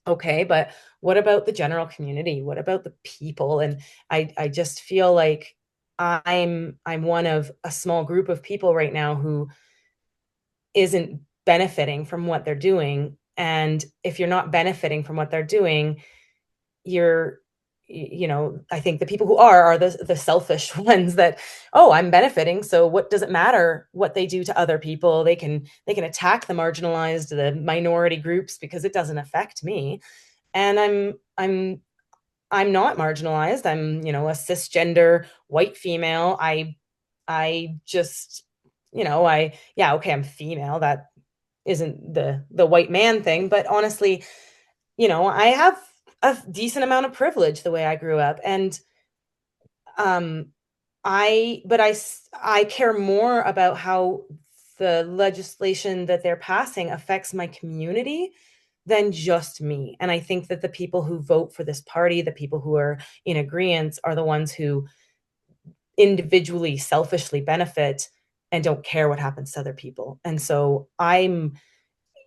okay, but what about the general community? What about the people? And I just feel like I'm one of a small group of people right now who isn't benefiting from what they're doing. And if you're not benefiting from what they're doing, I think the people who are the selfish ones that, oh, I'm benefiting, so what does it matter what they do to other people? They can attack the marginalized, the minority groups, because it doesn't affect me. And I'm not marginalized. I'm, a cisgender white female. I just, I'm female. That isn't the white man thing, but honestly, I have a decent amount of privilege the way I grew up. And I care more about how the legislation that they're passing affects my community than just me. And I think that the people who vote for this party, the people who are in agreement, are the ones who individually, selfishly benefit and don't care what happens to other people. And so I'm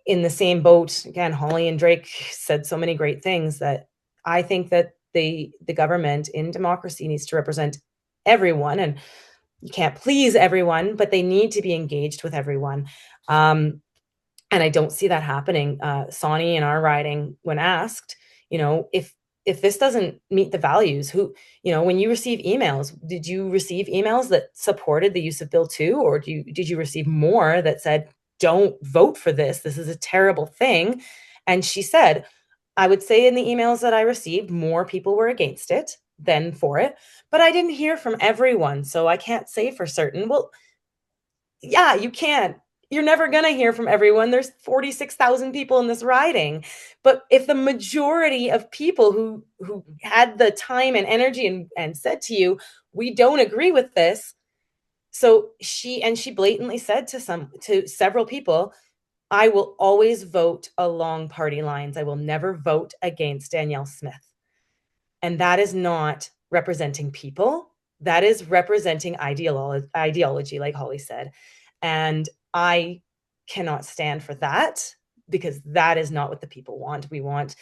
in the same boat. Again, Holly and Drake said so many great things that I think that the government in democracy needs to represent everyone, and you can't please everyone, but they need to be engaged with everyone. And I don't see that happening. Sonny in our riding, when asked, if this doesn't meet the values, when you receive emails, did you receive emails that supported the use of Bill 2, or did you receive more that said, don't vote for this? This is a terrible thing. And she said, I would say in the emails that I received, more people were against it than for it, but I didn't hear from everyone. So I can't say for certain. Well, yeah, you can't. You're never going to hear from everyone. There's 46,000 people in this riding. But if the majority of people who had the time and energy and said to you, we don't agree with this. So she blatantly said to several people, I will always vote along party lines. I will never vote against Danielle Smith. And that is not representing people. That is representing ideology, like Holly said. And I cannot stand for that, because that is not what the people want. We want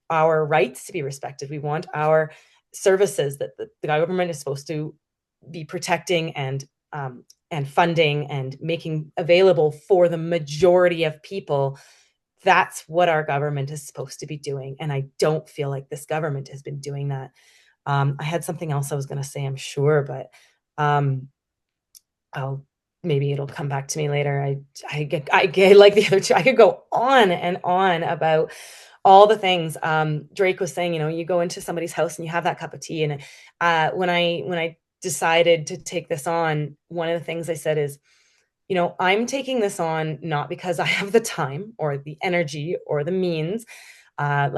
our rights to be respected. We want our services that the government is supposed to be protecting and funding and making available for the majority of people. That's what our government is supposed to be doing. And I don't feel like this government has been doing that. I had something else I was going to say, I'm sure, but maybe it'll come back to me later. I get like the other two. I could go on and on about all the things. Drake was saying, you go into somebody's house and you have that cup of tea. And when I decided to take this on, one of the things I said is, I'm taking this on not because I have the time or the energy or the means. My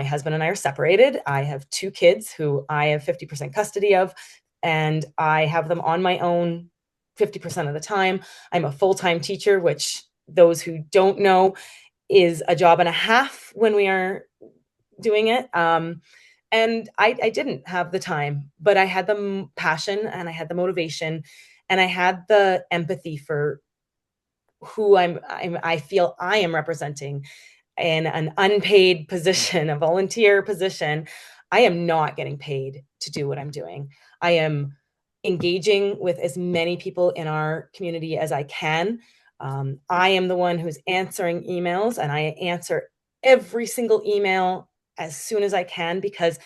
husband and I are separated. I have 2 kids who I have 50% custody of, and I have them on my own 50% of the time. I'm a full-time teacher, which those who don't know is a job and a half when we are doing it. And I didn't have the time, but I had the passion and I had the motivation and I had the empathy for who I feel I am representing in an unpaid position, a volunteer position. I am not getting paid to do what I'm doing. I am engaging with as many people in our community as I can. I am the one who's answering emails, and I answer every single email as soon as I can, because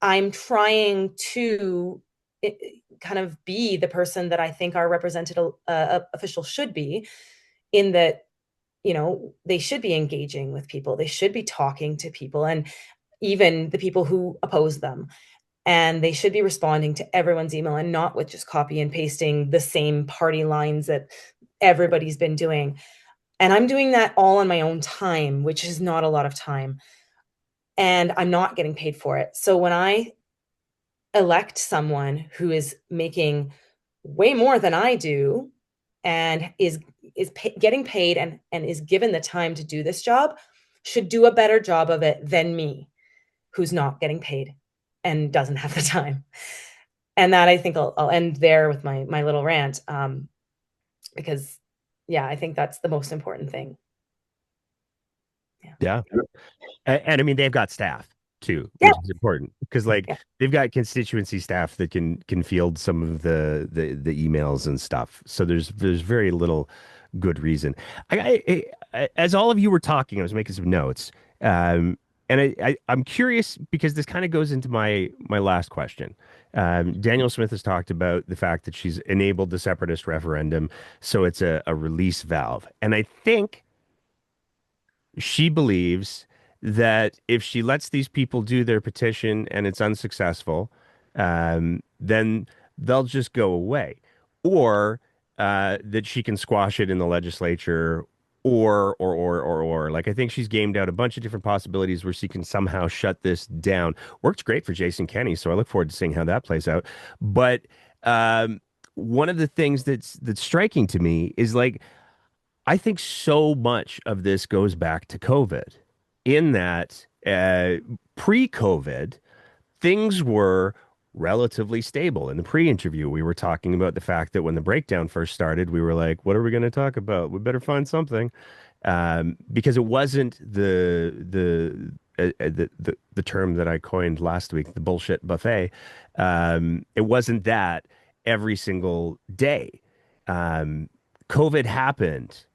I'm trying to kind of be the person that I think our represented official should be, in that, they should be engaging with people. They should be talking to people, and even the people who oppose them. And they should be responding to everyone's email and not with just copy and pasting the same party lines that everybody's been doing. And I'm doing that all on my own time, which is not a lot of time. And I'm not getting paid for it. So when I elect someone who is making way more than I do and is getting paid and is given the time to do this job, should do a better job of it than me, who's not getting paid and doesn't have the time. And that, I think I'll end there with my little rant, because I think that's the most important thing. Yeah. And I mean, they've got staff too, Yeah. which is important, because they've got constituency staff that can field some of the emails and stuff. So there's very little good reason. As all of you were talking, I was making some notes. And I'm curious, because this kind of goes into my last question. Danielle Smith has talked about the fact that she's enabled the separatist referendum, so it's a release valve. And I think she believes that if she lets these people do their petition and it's unsuccessful, then they'll just go away, or that she can squash it in the legislature, or. Like, I think she's gamed out a bunch of different possibilities where she can somehow shut this down. Worked great for Jason Kenney, so I look forward to seeing how that plays out. But one of the things that's striking to me is, like, I think so much of this goes back to COVID, in that pre-COVID, things were relatively stable. In the pre-interview, we were talking about the fact that when the breakdown first started, we were like, what are we going to talk about? We better find something. Because it wasn't the term that I coined last week, the bullshit buffet. It wasn't that every single day. Um, COVID happened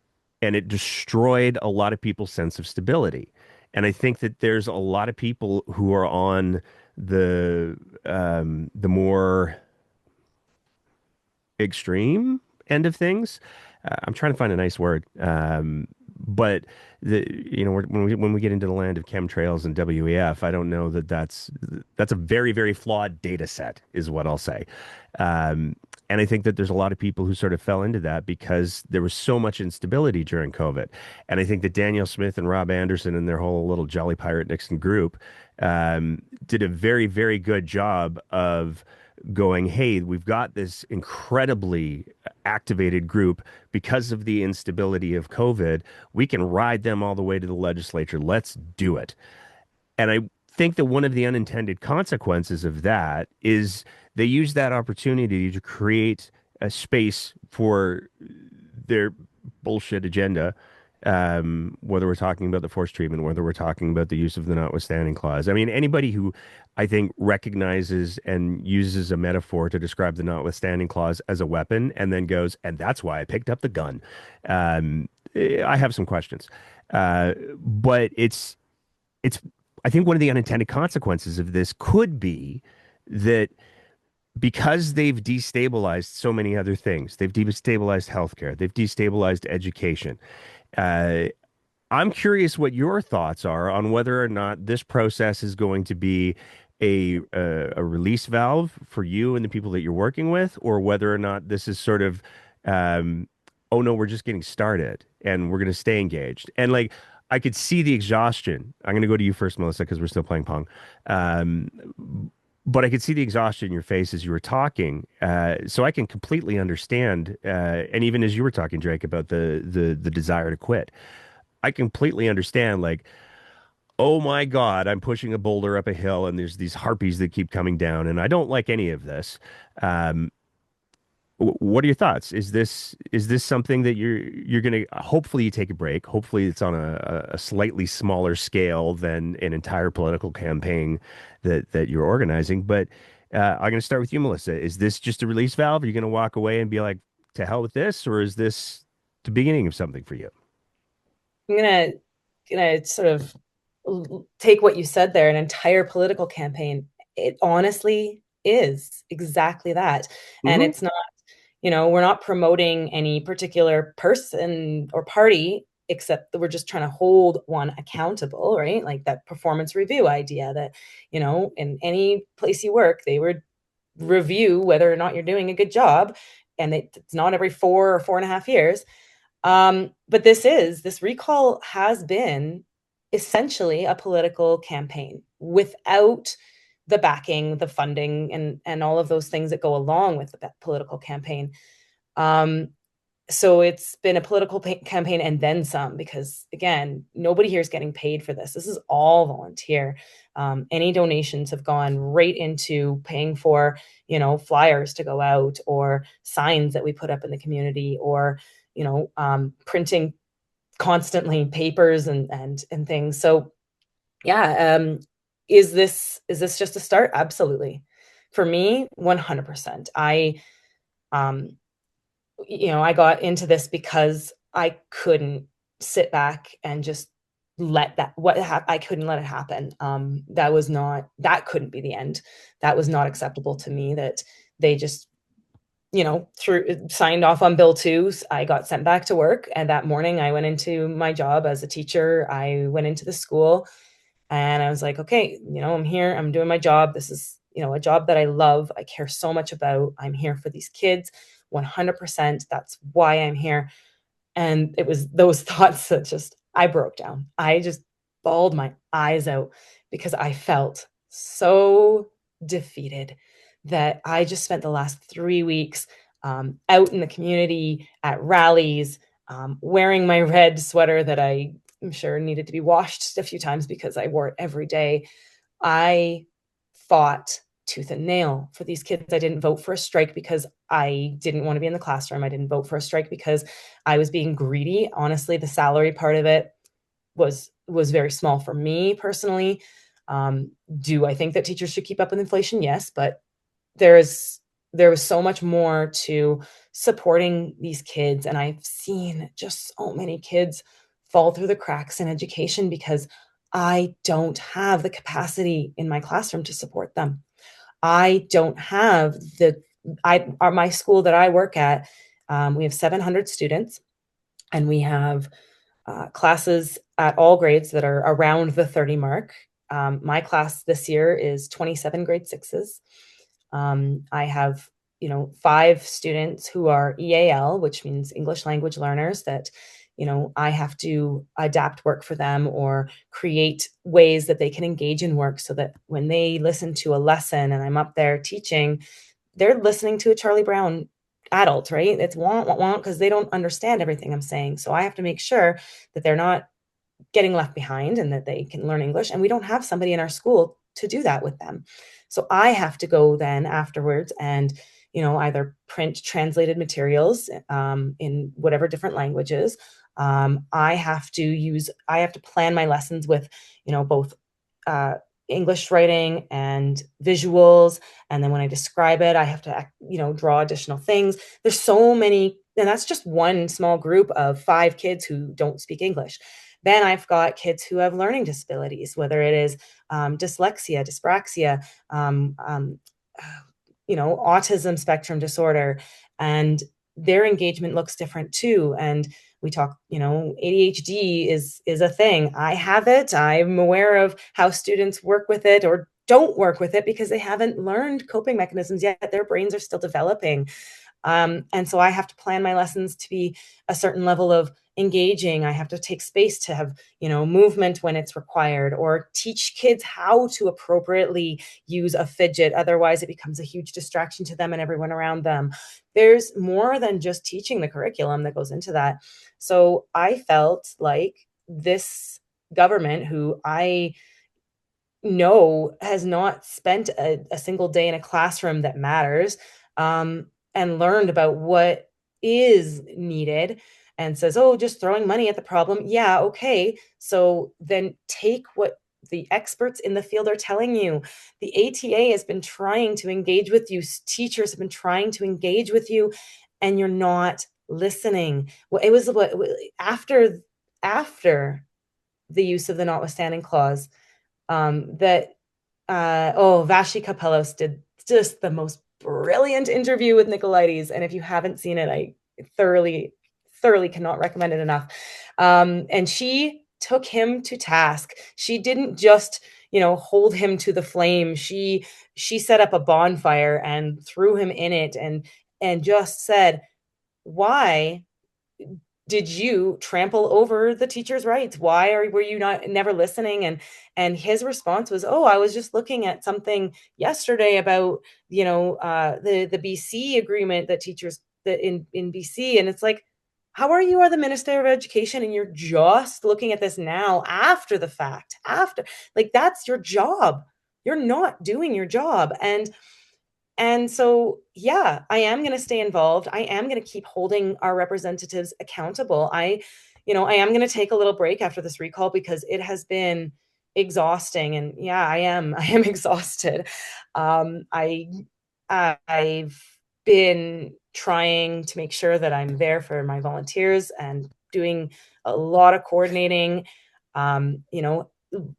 and it destroyed a lot of people's sense of stability. And I think that there's a lot of people who are on the more extreme end of things. I'm trying to find a nice word. But when we get into the land of chemtrails and WEF, I don't know that that's a very, very flawed data set, is what I'll say. And I think that there's a lot of people who sort of fell into that because there was so much instability during COVID. And I think that Daniel Smith and Rob Anderson and their whole little Jolly Pirate Nixon group did a very, very good job of going, hey, we've got this incredibly activated group because of the instability of COVID. We can ride them all the way to the legislature. Let's do it. And I think that one of the unintended consequences of that is they use that opportunity to create a space for their bullshit agenda, whether we're talking about the forced treatment, whether we're talking about the use of the notwithstanding clause. I mean, anybody who I think recognizes and uses a metaphor to describe the notwithstanding clause as a weapon and then goes, and that's why I picked up the gun. I have some questions. But I think one of the unintended consequences of this could be that because they've destabilized so many other things, they've destabilized healthcare, they've destabilized education. Uh, I'm curious what your thoughts are on whether or not this process is going to be a release valve for you and the people that you're working with, or whether or not this is sort of, oh no, we're just getting started and we're going to stay engaged. And like, I could see the exhaustion. I'm going to go to you first, Melissa, because we're still playing pong. But I could see the exhaustion in your face as you were talking. So I can completely understand. And even as you were talking, Drake, about the desire to quit, I completely understand. Like, oh my God, I'm pushing a boulder up a hill and there's these harpies that keep coming down, and I don't like any of this. Um, what are your thoughts? Is this something that you're gonna hopefully you take a break? Hopefully it's on a slightly smaller scale than an entire political campaign that you're organizing. But I'm gonna start with you, Melissa. Is this just a release valve? Are you gonna walk away and be like, to hell with this, or is this the beginning of something for you? I'm gonna sort of take what you said there, an entire political campaign. It honestly is exactly that. And Hmm. it's not, we're not promoting any particular person or party, except that we're just trying to hold one accountable, right? Like that performance review idea that, in any place you work, they would review whether or not you're doing a good job. And it's not every 4 or 4.5 years. But this recall has been essentially a political campaign without the backing, the funding, and all of those things that go along with the political campaign. Um, so it's been a political campaign and then some, because again, nobody here is getting paid for this. This is all volunteer. Any donations have gone right into paying for, flyers to go out, or signs that we put up in the community, or, printing constantly papers and things. So yeah, is this just a start? Absolutely. For me, 100%. Um, I got into this because I couldn't sit back and just let that I couldn't let it happen. That couldn't be the end. That was not acceptable to me, that they just, through signed off on bill 2. I got sent back to work, and that morning I went into my job as a teacher. I went into the school and I was like, okay, I'm here, I'm doing my job. This is, a job that I love, I care so much about. I'm here for these kids 100%. That's why I'm here. And it was those thoughts that I broke down. I just bawled my eyes out because I felt so defeated that I just spent the last 3 weeks out in the community at rallies, wearing my red sweater that I'm sure needed to be washed a few times because I wore it every day. I fought tooth and nail for these kids. I didn't vote for a strike because I didn't want to be in the classroom. I didn't vote for a strike because I was being greedy. Honestly, the salary part of it was very small for me personally. Do I think that teachers should keep up with inflation? Yes, but there was so much more to supporting these kids, and I've seen just so many kids fall through the cracks in education because I don't have the capacity in my classroom to support them. I don't have my school that I work at, we have 700 students, and we have classes at all grades that are around the 30 mark. My class this year is 27 grade sixes. I have, 5 students who are EAL, which means English language learners, that, I have to adapt work for them or create ways that they can engage in work so that when they listen to a lesson and I'm up there teaching, they're listening to a Charlie Brown adult, right? It's want, want, want, because they don't understand everything I'm saying. So I have to make sure that they're not getting left behind and that they can learn English. And we don't have somebody in our school to do that with them. So I have to go then afterwards and, either print translated materials in whatever different languages. I have to plan my lessons with, both English writing and visuals. And then when I describe it, I have to, draw additional things. There's so many, and that's just one small group of 5 kids who don't speak English. Then I've got kids who have learning disabilities, whether it is dyslexia, dyspraxia, autism spectrum disorder, and their engagement looks different too. And we talk, ADHD is a thing. I have it. I'm aware of how students work with it or don't work with it because they haven't learned coping mechanisms yet. Their brains are still developing. And so I have to plan my lessons to be a certain level of engaging. I have to take space to have, movement when it's required, or teach kids how to appropriately use a fidget. Otherwise, it becomes a huge distraction to them and everyone around them. There's more than just teaching the curriculum that goes into that. So I felt like this government, who I know has not spent a single day in a classroom that matters, and learned about what is needed, and says, oh, just throwing money at the problem. Yeah, okay. So then take what the experts in the field are telling you. The ATA has been trying to engage with you. Teachers have been trying to engage with you, and you're not listening. Well, it was after the use of the notwithstanding clause, Vashi Kapelos did just the most brilliant interview with Nicolaides. And if you haven't seen it, I thoroughly cannot recommend it enough. And she took him to task. She didn't just, hold him to the flame. She set up a bonfire and threw him in it and just said, why did you trample over the teacher's rights? Why were you never listening? And his response was, oh, I was just looking at something yesterday about, the BC agreement that teachers that in BC. And it's like, how are the Minister of Education and you're just looking at this now after the fact, that's your job. You're not doing your job. And so, yeah, I am going to stay involved. I am going to keep holding our representatives accountable. I am going to take a little break after this recall because it has been exhausting. And yeah, I am exhausted. I've been trying to make sure that I'm there for my volunteers and doing a lot of coordinating.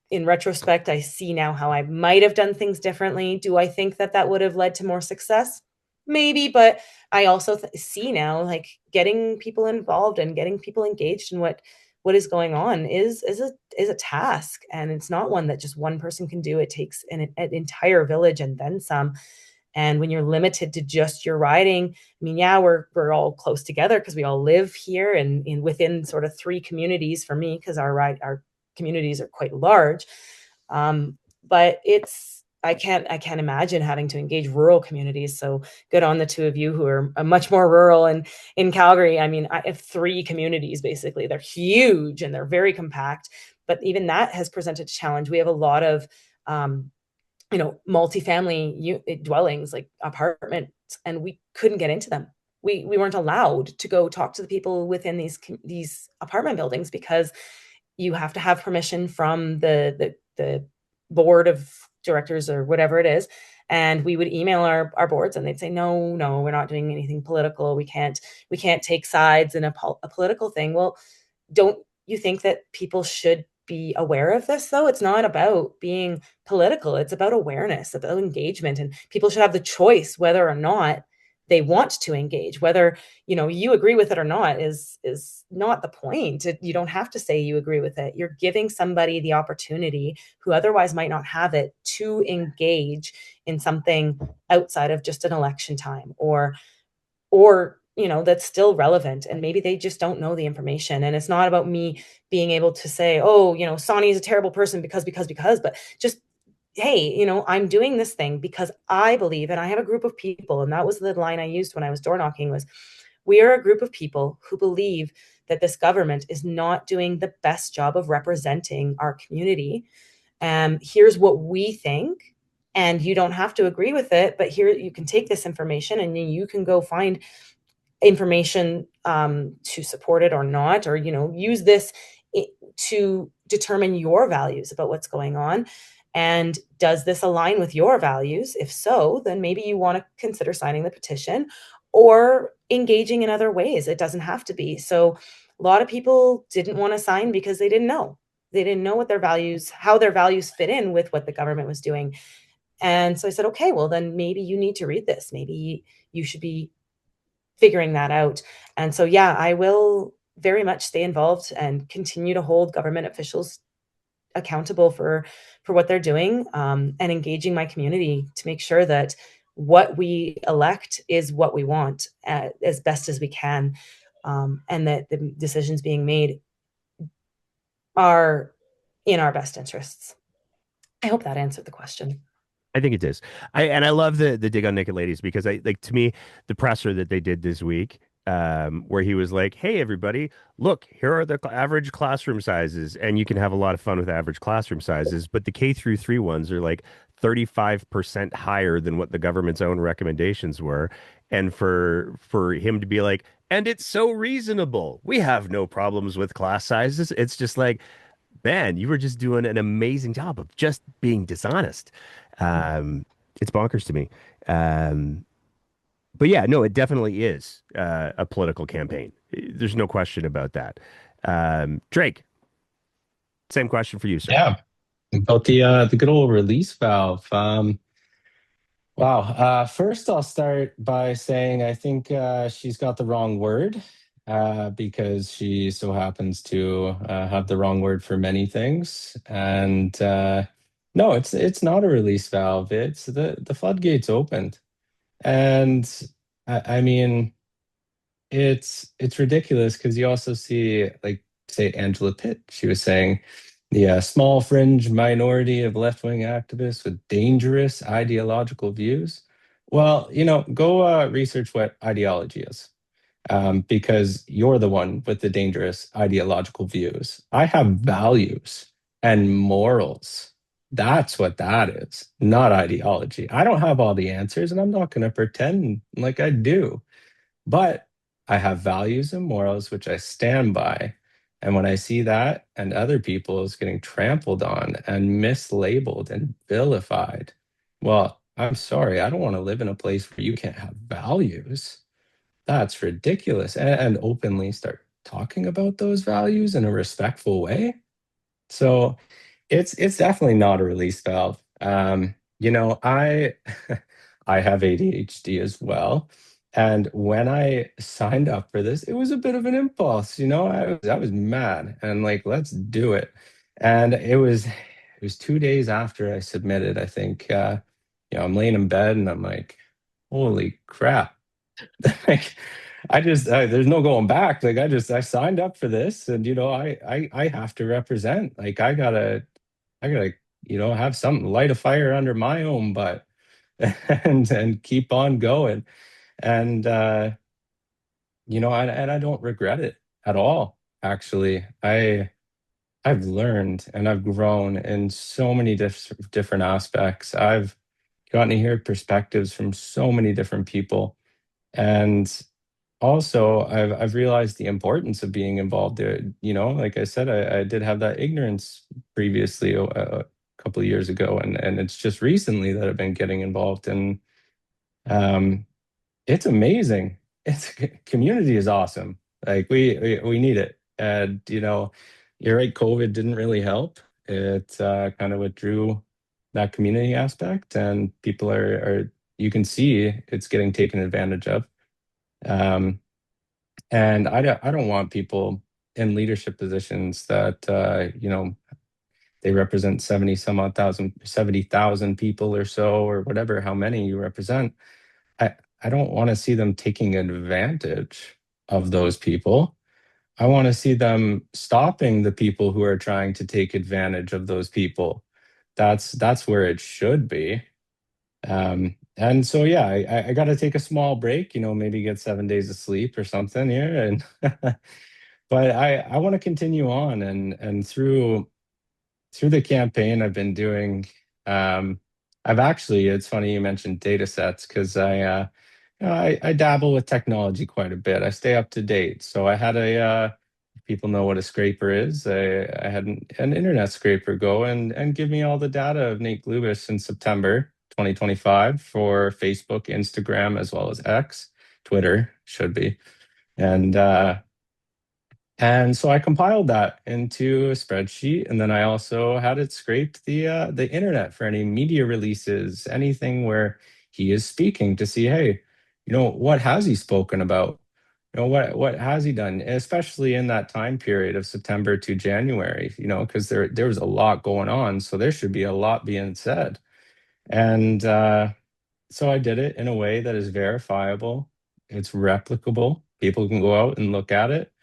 In retrospect, I see now how I might have done things differently. Do I think that would have led to more success? Maybe, but I also see now, like, getting people involved and getting people engaged in what is going on is a task, and it's not one that just one person can do. It takes an entire village and then some. And when you're limited to just your riding, I mean, yeah, we're all close together because we all live here and in within sort of 3 communities for me, because our communities are quite large. But I can't imagine having to engage rural communities. So good on the two of you who are much more rural and in Calgary. I mean, I have 3 communities basically. They're huge and they're very compact, but even that has presented a challenge. We have a lot of multifamily dwellings, like apartments, and we couldn't get into them. We weren't allowed to go talk to the people within these apartment buildings because you have to have permission from the board of directors or whatever it is. And we would email our boards and they'd say, no, we're not doing anything political. We can't take sides in a political thing. Well, don't you think that people should be aware of this, though? It's not about being political. It's about awareness, about engagement, and people should have the choice whether or not they want to engage. Whether you agree with it or not is not the point. You don't have to say you agree with it. You're giving somebody the opportunity who otherwise might not have it to engage in something outside of just an election time, or that's still relevant, and maybe they just don't know the information. And it's not about me being able to say, oh, Sonny is a terrible person because, but just, hey, I'm doing this thing because I believe, and I have a group of people, and that was the line I used when I was door knocking, was we are a group of people who believe that this government is not doing the best job of representing our community. Here's what we think, and you don't have to agree with it, but here you can take this information and you can go find information to support it or not, or use this to determine your values about what's going on. And does this align with your values? If so, then maybe you want to consider signing the petition or engaging in other ways. It doesn't have to be. So a lot of people didn't want to sign because they didn't know. They didn't know what their values, how their values fit in with what the government was doing. And so I said, okay, well, then maybe you need to read this. Maybe you should be figuring that out. And so, yeah, I will very much stay involved and continue to hold government officials accountable for what they're doing, and engaging my community to make sure that what we elect is what we want, as best as we can, and that the decisions being made are in our best interests. I hope that answered the question. I think it is. I love the dig on naked ladies, because to me, the presser that they did this week, where he was like, "Hey everybody, look, here are the average classroom sizes, and you can have a lot of fun with average classroom sizes, but the K-3 ones are like 35% higher than what the government's own recommendations were." And for him to be like, "And it's so reasonable. We have no problems with class sizes." It's just like, man, you were just doing an amazing job of just being dishonest. Um, it's bonkers to me. Um, but yeah, no, it definitely is a political campaign. There's no question about that. Drake, same question for you, sir. Yeah, about the good old release valve. Wow. First, I'll start by saying I think she's got the wrong word, because she so happens to have the wrong word for many things. And no, it's not a release valve. It's the floodgates opened, and I mean it's ridiculous because you also see, like, say Angela Pitt. She was saying the small fringe minority of left-wing activists with dangerous ideological views. Well, go research what ideology is, because you're the one with the dangerous ideological views. I have values and morals. That's what that is, not ideology. I don't have all the answers, and I'm not going to pretend like I do. But I have values and morals which I stand by. And when I see that and other people is getting trampled on and mislabeled and vilified, well, I'm sorry. I don't want to live in a place where you can't have values. That's ridiculous. And openly start talking about those values in a respectful way. So it's definitely not a release valve. I I have ADHD as well. And when I signed up for this, it was a bit of an impulse. I was mad and like, let's do it. And it was 2 days after I submitted, I think. I'm laying in bed and I'm like, holy crap. Like, there's no going back. Like, I signed up for this, and I have to represent. Like, I gotta, have something, light a fire under my own butt, and keep on going. And and I don't regret it at all. Actually, I've learned and I've grown in so many different aspects. I've gotten to hear perspectives from so many different people, and also I've realized the importance of being involved there. Like I said, I did have that ignorance previously, a couple of years ago, and it's just recently that I've been getting involved, and um, it's amazing. It's community is awesome. Like, we need it, and you're right. COVID didn't really help. It kind of withdrew that community aspect, and people are you can see it's getting taken advantage of. Um, and I don't want people in leadership positions that they represent 70 some odd thousand, 70,000 people or so, or whatever, how many you represent. I I don't want to see them taking advantage of those people. I want to see them stopping the people who are trying to take advantage of those people. That's where it should be. And so, yeah, I got to take a small break, maybe get 7 days of sleep or something here, and but I want to continue on, and through the campaign I've been doing. Um, I've actually, it's funny you mentioned data sets, because I dabble with technology quite a bit. I stay up to date. So I had people know what a scraper is. I had an internet scraper go and give me all the data of Nate Glubis in September 2025 for Facebook, Instagram, as well as X, Twitter should be. And and so I compiled that into a spreadsheet, and then I also had it scrape the internet for any media releases, anything where he is speaking, to see, hey, what has he spoken about? What has he done, especially in that time period of September to January, because there was a lot going on, so there should be a lot being said. And so I did it in a way that is verifiable, it's replicable, people can go out and look at it,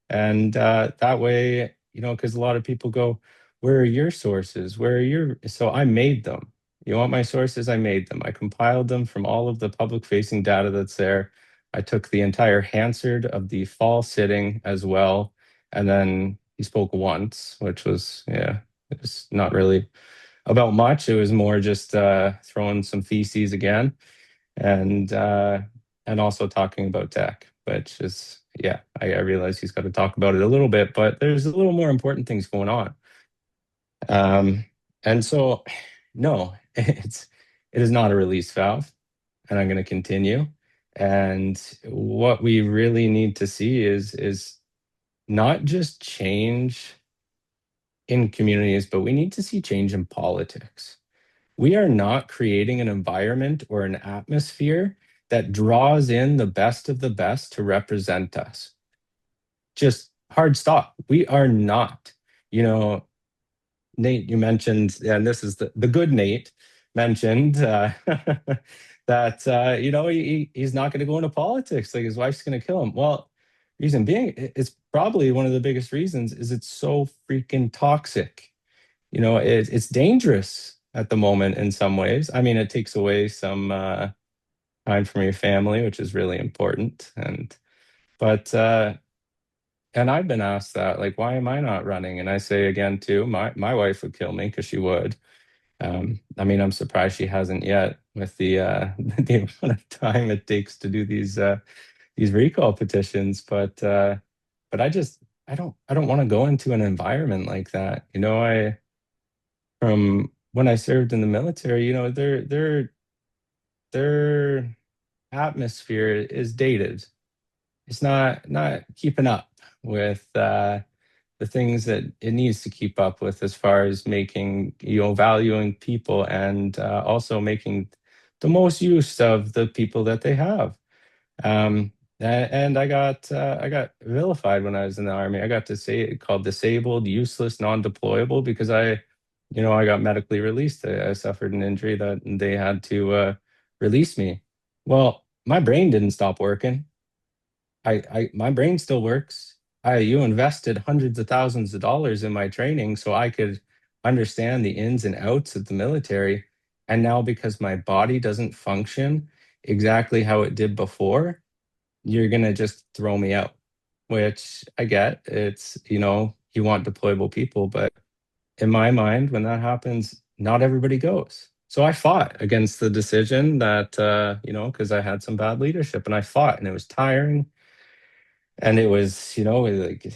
and that way, because a lot of people go, where are your sources? Where are your? So I made them. You want my sources? I made them. I compiled them from all of the public facing data that's there. I took the entire Hansard of the fall sitting as well. And then he spoke once, which was, yeah, it was not really about much. It was more just throwing some feces again, and uh, and also talking about tech, which is, yeah, I realize he's got to talk about it a little bit, but there's a little more important things going on. Um, and so, no, it is not a release valve, and I'm going to continue. And what we really need to see is not just change in communities, but we need to see change in politics. We are not creating an environment or an atmosphere that draws in the best of the best to represent us. Just hard stop. We are not. You know, Nate, you mentioned, and this is the good Nate mentioned, that he's not going to go into politics. Like, his wife's going to kill him. Well, reason being, it's probably one of the biggest reasons is it's so freaking toxic. It's dangerous at the moment in some ways. I mean, it takes away some time from your family, which is really important. And I've been asked that, like, why am I not running? And I say again, too, my wife would kill me, because she would. I mean, I'm surprised she hasn't yet, with the the amount of time it takes to do these recall petitions. But I don't want to go into an environment like that. I from when I served in the military, their atmosphere is dated. It's not keeping up with the things that it needs to keep up with, as far as making, valuing people, and also making the most use of the people that they have. And I got vilified when I was in the army. I got to say it called disabled, useless, non-deployable, because I got medically released. I suffered an injury that they had to release me. Well, my brain didn't stop working. My brain still works. You invested hundreds of thousands of dollars in my training so I could understand the ins and outs of the military. And now because my body doesn't function exactly how it did before, you're gonna just throw me out, which I get. It's, you want deployable people, but in my mind, when that happens, not everybody goes. So I fought against the decision that, because I had some bad leadership and I fought and it was tiring. And it was, like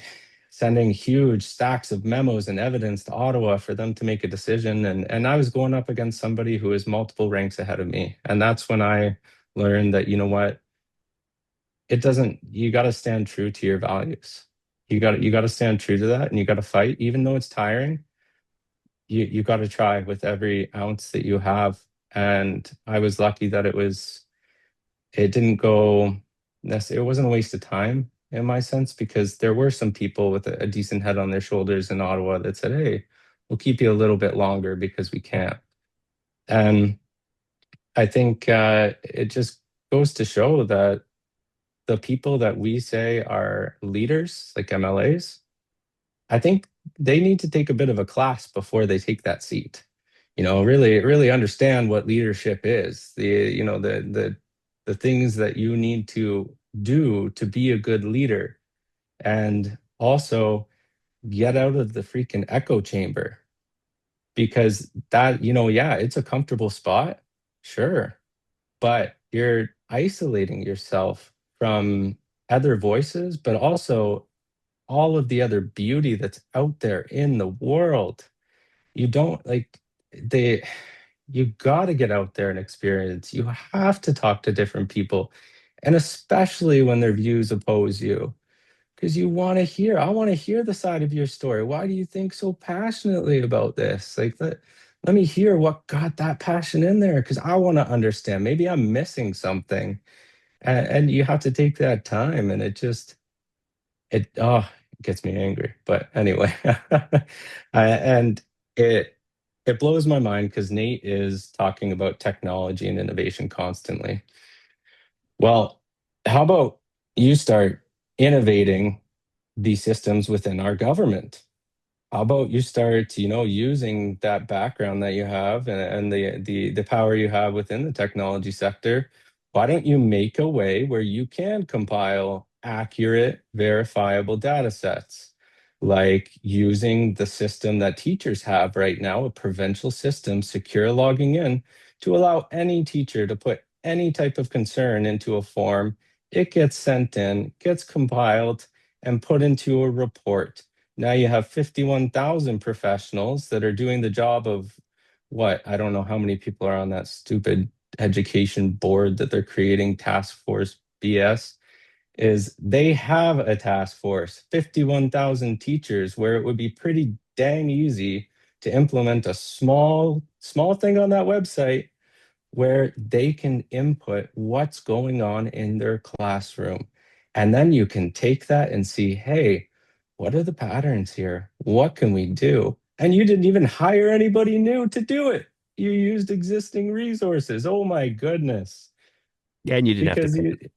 sending huge stacks of memos and evidence to Ottawa for them to make a decision. And I was going up against somebody who is multiple ranks ahead of me. And that's when I learned that, you know what, it doesn't, you got to stand true to your values. You got to stand true to that and you got to fight, even though it's tiring. You got to try with every ounce that you have. And I was lucky that it didn't go necessarily, it wasn't a waste of time in my sense, because there were some people with a decent head on their shoulders in Ottawa that said, hey, we'll keep you a little bit longer because we can't. And I think it just goes to show that the people that we say are leaders, like MLAs, I think they need to take a bit of a class before they take that seat. Really understand what leadership is. The things that you need to do to be a good leader, and also get out of the freaking echo chamber, because that, yeah, it's a comfortable spot, sure, but you're isolating yourself from other voices, but also all of the other beauty that's out there in the world. You don't like they you got to get out there and experience. You have to talk to different people, and especially when their views oppose you, because I want to hear the side of your story. Why do you think so passionately about this? Like, let me hear what got that passion in there, because I want to understand. Maybe I'm missing something. And you have to take that time, and it gets me angry. But anyway, and it blows my mind because Nate is talking about technology and innovation constantly. Well, how about you start innovating these systems within our government? How about you start, using that background that you have, and the power you have within the technology sector? Why don't you make a way where you can compile accurate, verifiable data sets, like using the system that teachers have right now, a provincial system, secure logging in, to allow any teacher to put any type of concern into a form. It gets sent in, gets compiled, and put into a report. Now you have 51,000 professionals that are doing the job of what? I don't know how many people are on that stupid education board that they're creating, task force BS. Is they have a task force, 51,000 teachers, where it would be pretty dang easy to implement a small thing on that website where they can input what's going on in their classroom. And then you can take that and see, hey, what are the patterns here? What can we do? And you didn't even hire anybody new to do it. You used existing resources. Oh my goodness. Yeah, and you didn't have to Because pay.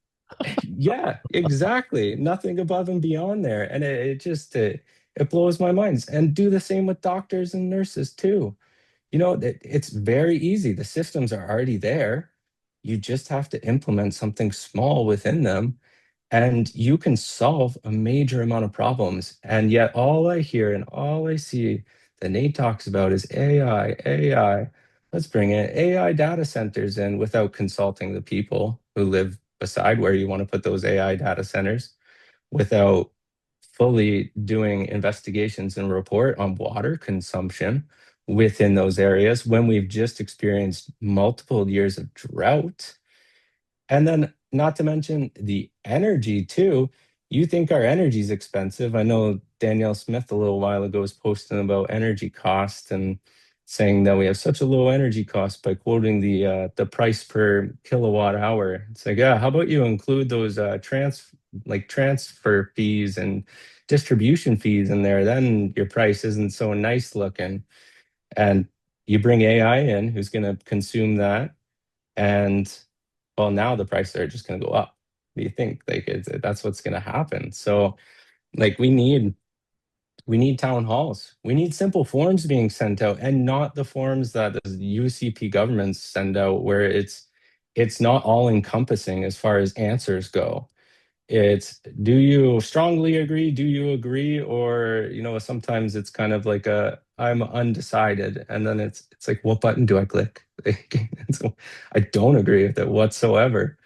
yeah, exactly. Nothing above and beyond there. And it blows my mind. And do the same with doctors and nurses too. It's very easy. The systems are already there. You just have to implement something small within them, and you can solve a major amount of problems. And yet, all I hear and all I see that Nate talks about is AI, AI. Let's bring in AI data centers in without consulting the people who live beside where you want to put those AI data centers, without fully doing investigations and report on water consumption within those areas when we've just experienced multiple years of drought. And then, not to mention the energy too. You think our energy is expensive. I know Danielle Smith a little while ago was posting about energy cost and saying that we have such a low energy cost by quoting the price per kilowatt hour. It's like, yeah, how about you include those transfer fees and distribution fees in there? Then your price isn't so nice looking. And you bring AI in who's going to consume that, and Well, now the prices are just going to go up. Do you think like that's what's going to happen? So like we need town halls. We need simple forms being sent out and not the forms that the UCP governments send out where it's not all encompassing as far as answers go. It's do you strongly agree? Do you agree? Or, sometimes it's kind of like a I'm undecided. And then it's like, what button do I click? So I don't agree with it whatsoever.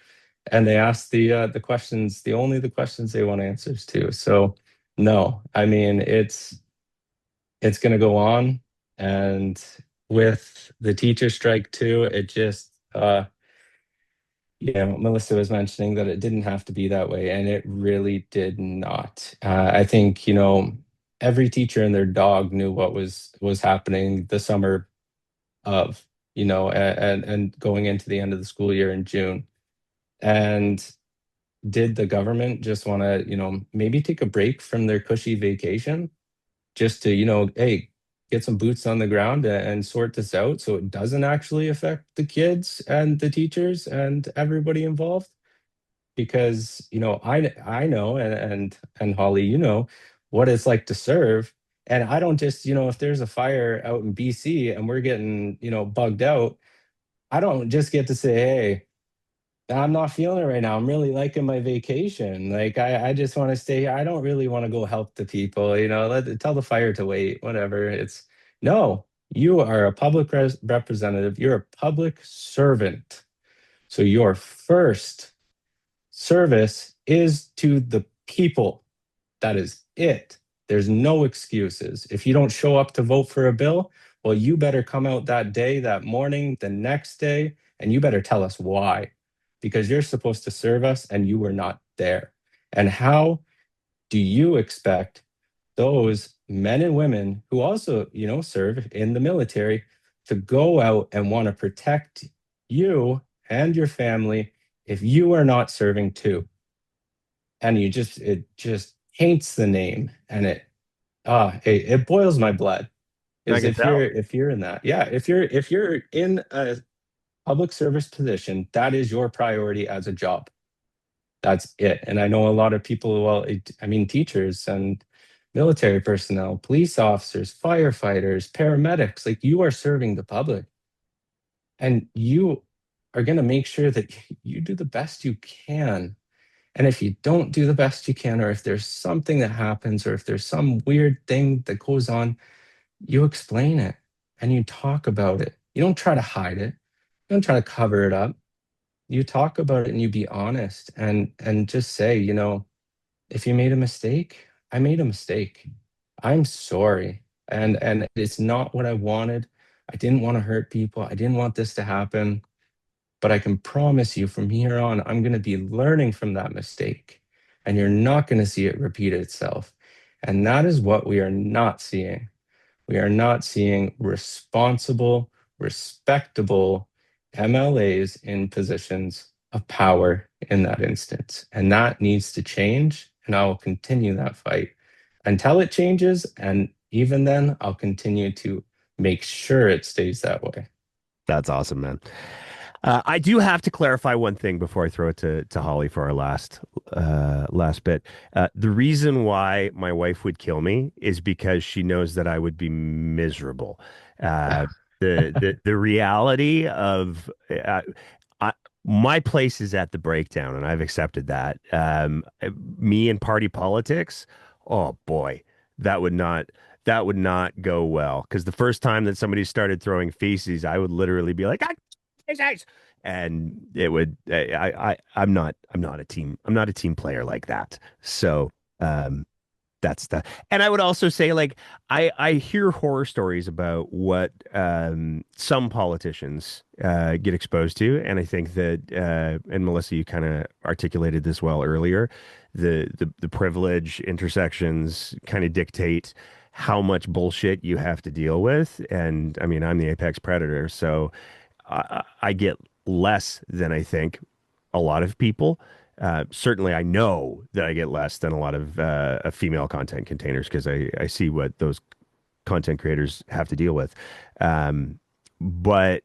And they ask the questions, the questions they want answers to. So no, I mean it's gonna go on. And with the teacher strike too, it just yeah, Melissa was mentioning that it didn't have to be that way, and it really did not. I think, every teacher and their dog knew what was happening the summer of, and going into the end of the school year in June. And did the government just want to, maybe take a break from their cushy vacation just to, hey, get some boots on the ground and sort this out so it doesn't actually affect the kids and the teachers and everybody involved? Because I know, and Holly, what it's like to serve. And I don't just, if there's a fire out in BC and we're getting, bugged out, I don't just get to say, hey, I'm not feeling it right now. I'm really liking my vacation. Like I just want to stay here. I don't really want to go help the people, tell the fire to wait, whatever. It's no, you are a public representative. You're a public servant. So your first service is to the people. That is it. There's no excuses. If you don't show up to vote for a bill, well, you better come out that day, that morning, the next day, and you better tell us why, because you're supposed to serve us and you were not there. And how do you expect those men and women who also, serve in the military to go out and want to protect you and your family if you are not serving too? And it just hates the name, and it boils my blood. I Is can tell. if you're in that, yeah, if you're in a public service position, that is your priority as a job. That's it. And I know a lot of people, well, I mean, teachers and military personnel, police officers, firefighters, paramedics, like you are serving the public, and you are going to make sure that you do the best you can. And if you don't do the best you can, or if there's something that happens, or if there's some weird thing that goes on, you explain it and you talk about it. You don't try to hide it. You don't try to cover it up. You talk about it and you be honest and just say, if you made a mistake, I made a mistake. I'm sorry. And it's not what I wanted. I didn't want to hurt people. I didn't want this to happen. But I can promise you from here on, I'm going to be learning from that mistake. And you're not going to see it repeat itself. And that is what we are not seeing. We are not seeing responsible, respectable MLAs in positions of power in that instance. And that needs to change. And I will continue that fight until it changes. And even then, I'll continue to make sure it stays that way. That's awesome, man. I do have to clarify one thing before I throw it to Holly for our last bit. The reason why my wife would kill me is because she knows that I would be miserable. Uh, the reality of I, my place is at the breakdown, and I've accepted that. Me and party politics, oh boy, that would not that would not go well. Because the first time that somebody started throwing feces, I would literally be like, feces, and it would. I'm not a team player like that. So that's the. And I would also say, like, I hear horror stories about what some politicians get exposed to, and I think that and Melissa, you kind of articulated this well earlier. The privilege intersections kind of dictate how much bullshit you have to deal with, and I mean, I'm the apex predator, so I get less than I think a lot of people. Certainly, I know that I get less than a lot of female content containers because I see what those content creators have to deal with. But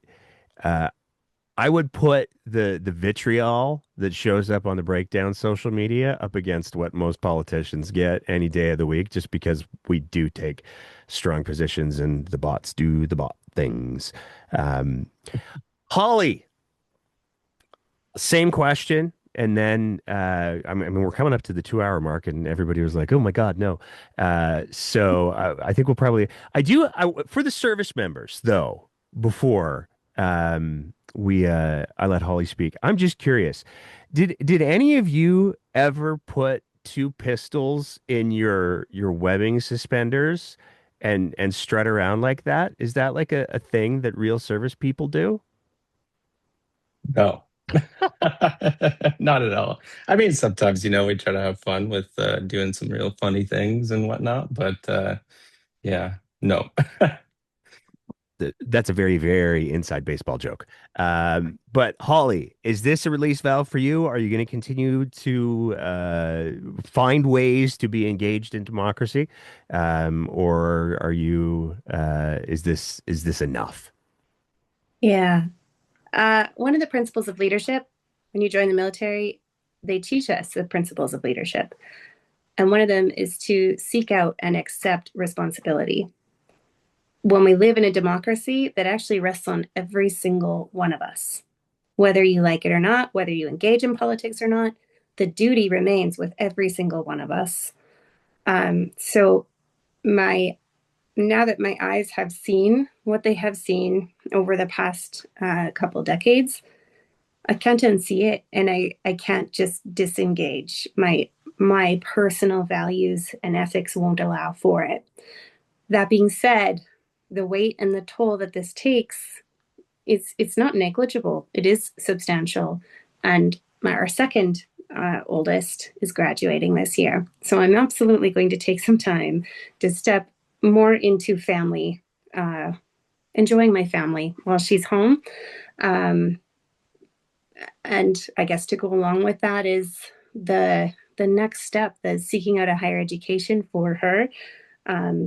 uh, I would put the vitriol that shows up on the breakdown social media up against what most politicians get any day of the week, just because we do take strong positions and the bots do the bot things. Um, Holly, same question. And then, I mean, we're coming up to the 2 hour mark, and everybody was like, "Oh my God, no!" I think we'll probably. For the service members though. Before I let Holly speak, I'm just curious. Did any of you ever put two pistols in your webbing suspenders and strut around like that? Is that like a thing that real service people do? No. Not at all. I mean, sometimes, we try to have fun with doing some real funny things and whatnot, but yeah, no. That's a very, very inside baseball joke. But Holly, is this a release valve for you? Are you going to continue to find ways to be engaged in democracy, or are you? Is this enough? Yeah. One of the principles of leadership, when you join the military, they teach us the principles of leadership. And one of them is to seek out and accept responsibility. When we live in a democracy, that actually rests on every single one of us. Whether you like it or not, whether you engage in politics or not, the duty remains with every single one of us. So my now that my eyes have seen what they have seen over the past couple decades, I can't unsee it, and I can't just disengage. My personal values and ethics won't allow for it. That being said, the weight and the toll that this takes, it's not negligible. It is substantial, and our second oldest is graduating this year, so I'm absolutely going to take some time to step more into family, enjoying my family while she's home. And I guess to go along with that is the next step, the seeking out a higher education for her.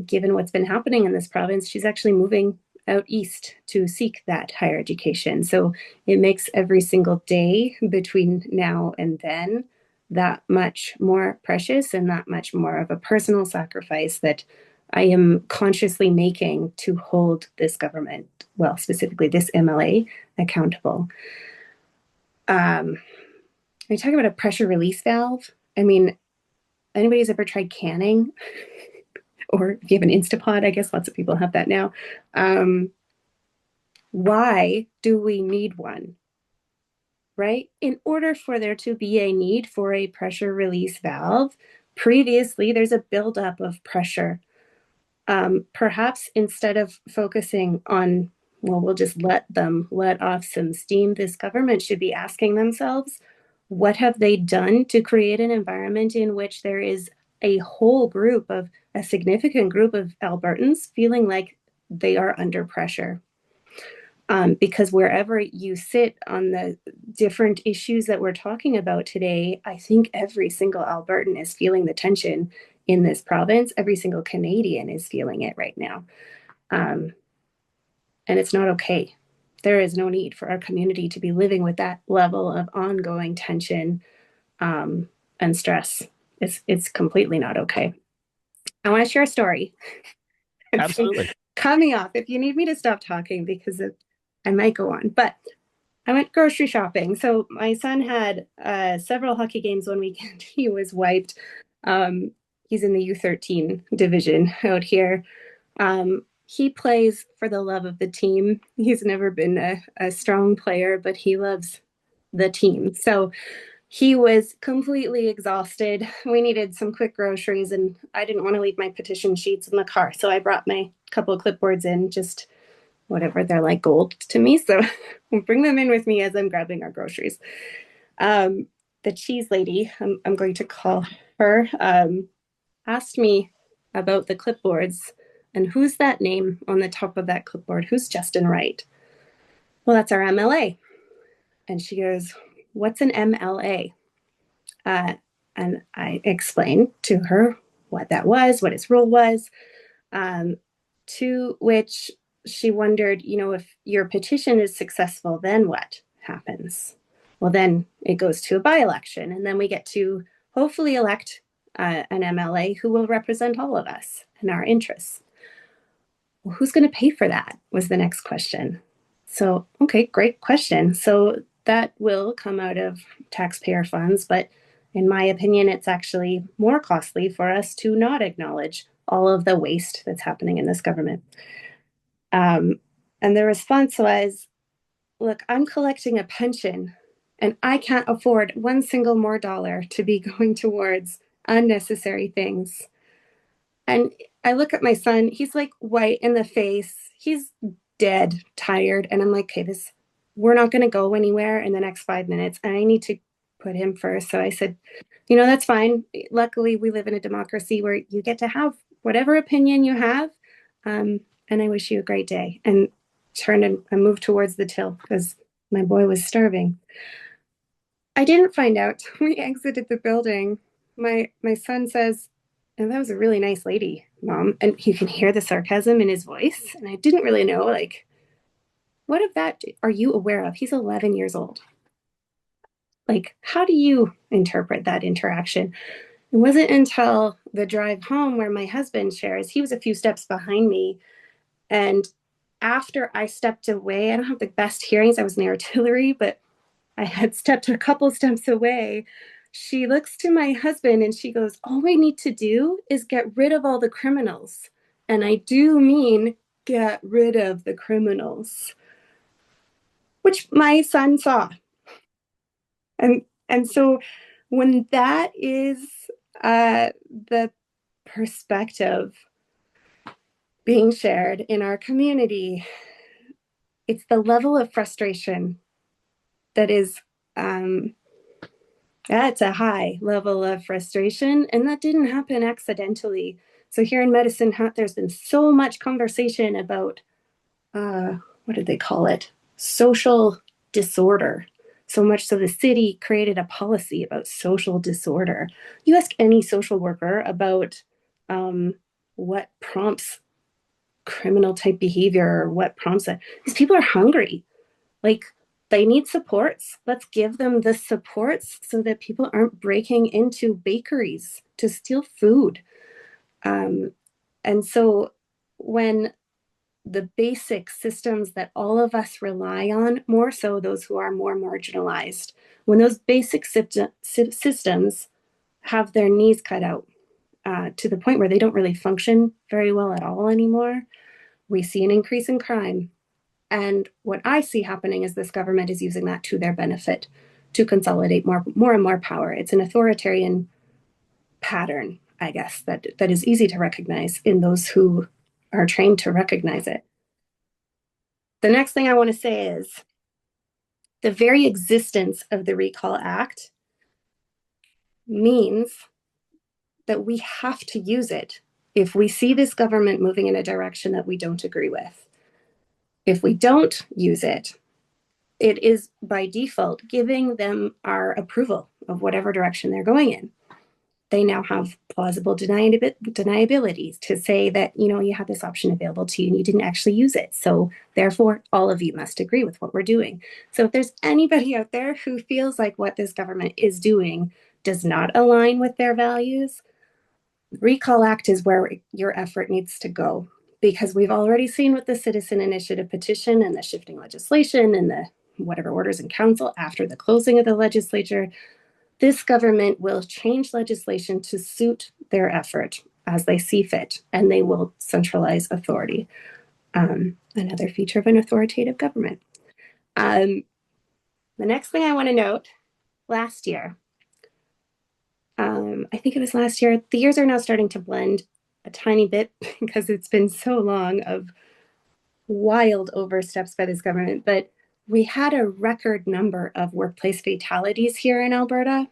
Given what's been happening in this province, she's actually moving out east to seek that higher education. So it makes every single day between now and then that much more precious and that much more of a personal sacrifice that I am consciously making to hold this government, well, specifically this MLA, accountable. We talk about a pressure release valve. I mean, anybody's ever tried canning? Or if you have an Instapot, I guess lots of people have that now. Why do we need one? Right? In order for there to be a need for a pressure release valve, previously there's a buildup of pressure. Perhaps instead of focusing on, well, we'll just let off some steam, this government should be asking themselves, what have they done to create an environment in which there is a significant group of Albertans feeling like they are under pressure? Because wherever you sit on the different issues that we're talking about today, I think every single Albertan is feeling the tension in this province. Every single Canadian is feeling it right now. And it's not okay. There is no need for our community to be living with that level of ongoing tension and stress. It's completely not okay. I want to share a story. Absolutely. Cut me off if you need me to stop talking, because I might go on. But I went grocery shopping. So my son had several hockey games one weekend. He was wiped. He's in the U13 division out here. He plays for the love of the team. He's never been a strong player, but he loves the team. So he was completely exhausted. We needed some quick groceries, and I didn't want to leave my petition sheets in the car. So I brought my couple of clipboards in, just whatever, they're like gold to me. So I'll bring them in with me as I'm grabbing our groceries. The cheese lady, I'm going to call her, asked me about the clipboards and who's that name on the top of that clipboard? Who's Justin Wright? Well, that's our MLA. And she goes, what's an MLA? And I explained to her what that was, what his role was, to which she wondered, if your petition is successful, then what? happens. Well, then it goes to a by-election, and then we get to hopefully elect an MLA who will represent all of us and our interests. Well, who's going to pay for that was the next question. So, okay, great question. So that will come out of taxpayer funds, but in my opinion, it's actually more costly for us to not acknowledge all of the waste that's happening in this government. And the response was, look, I'm collecting a pension and I can't afford one single more dollar to be going towards unnecessary things. And I look at my son, he's like white in the face. He's dead, tired. And I'm like, okay, we're not going to go anywhere in the next 5 minutes. And I need to put him first. So I said, that's fine. Luckily, we live in a democracy where you get to have whatever opinion you have. And I wish you a great day. And turned and moved towards the till because my boy was starving. I didn't find out when we exited the building. My son says, and that was a really nice lady, Mom. And you can hear the sarcasm in his voice. And I didn't really know, like, what of that are you aware of? He's 11 years old. Like, how do you interpret that interaction? It wasn't until the drive home where my husband shares, he was a few steps behind me. And after I stepped away, I don't have the best hearings. I was in the artillery, but I had stepped a couple steps away. She looks to my husband and she goes, all we need to do is get rid of all the criminals. And I do mean get rid of the criminals, which my son saw. And so when that is the perspective being shared in our community, it's the level of frustration that is, that's a high level of frustration. And that didn't happen accidentally. So here in Medicine Hat, there's been so much conversation about, what did they call it? Social disorder. So much so the city created a policy about social disorder. You ask any social worker about what prompts criminal type behavior or what prompts it. These people are hungry. Like, they need supports. Let's give them the supports so that people aren't breaking into bakeries to steal food. And so when the basic systems that all of us rely on, more so those who are more marginalized, when those basic systems have their knees cut out to the point where they don't really function very well at all anymore, we see an increase in crime. And what I see happening is this government is using that to their benefit to consolidate more and more power. It's an authoritarian pattern, I guess, that is easy to recognize in those who are trained to recognize it. The next thing I want to say is the very existence of the Recall Act means that we have to use it if we see this government moving in a direction that we don't agree with. If we don't use it, it is by default giving them our approval of whatever direction they're going in. They now have plausible deniability to say that, you have this option available to you and you didn't actually use it. So therefore, all of you must agree with what we're doing. So if there's anybody out there who feels like what this government is doing does not align with their values, Recall Act is where your effort needs to go. Because we've already seen with the citizen initiative petition and the shifting legislation and the whatever orders in council after the closing of the legislature, this government will change legislation to suit their effort as they see fit, and they will centralize authority. Another feature of an authoritative government. The next thing I want to note, last year, I think it was last year, the years are now starting to blend a tiny bit because it's been so long of wild oversteps by this government, but we had a record number of workplace fatalities here in Alberta,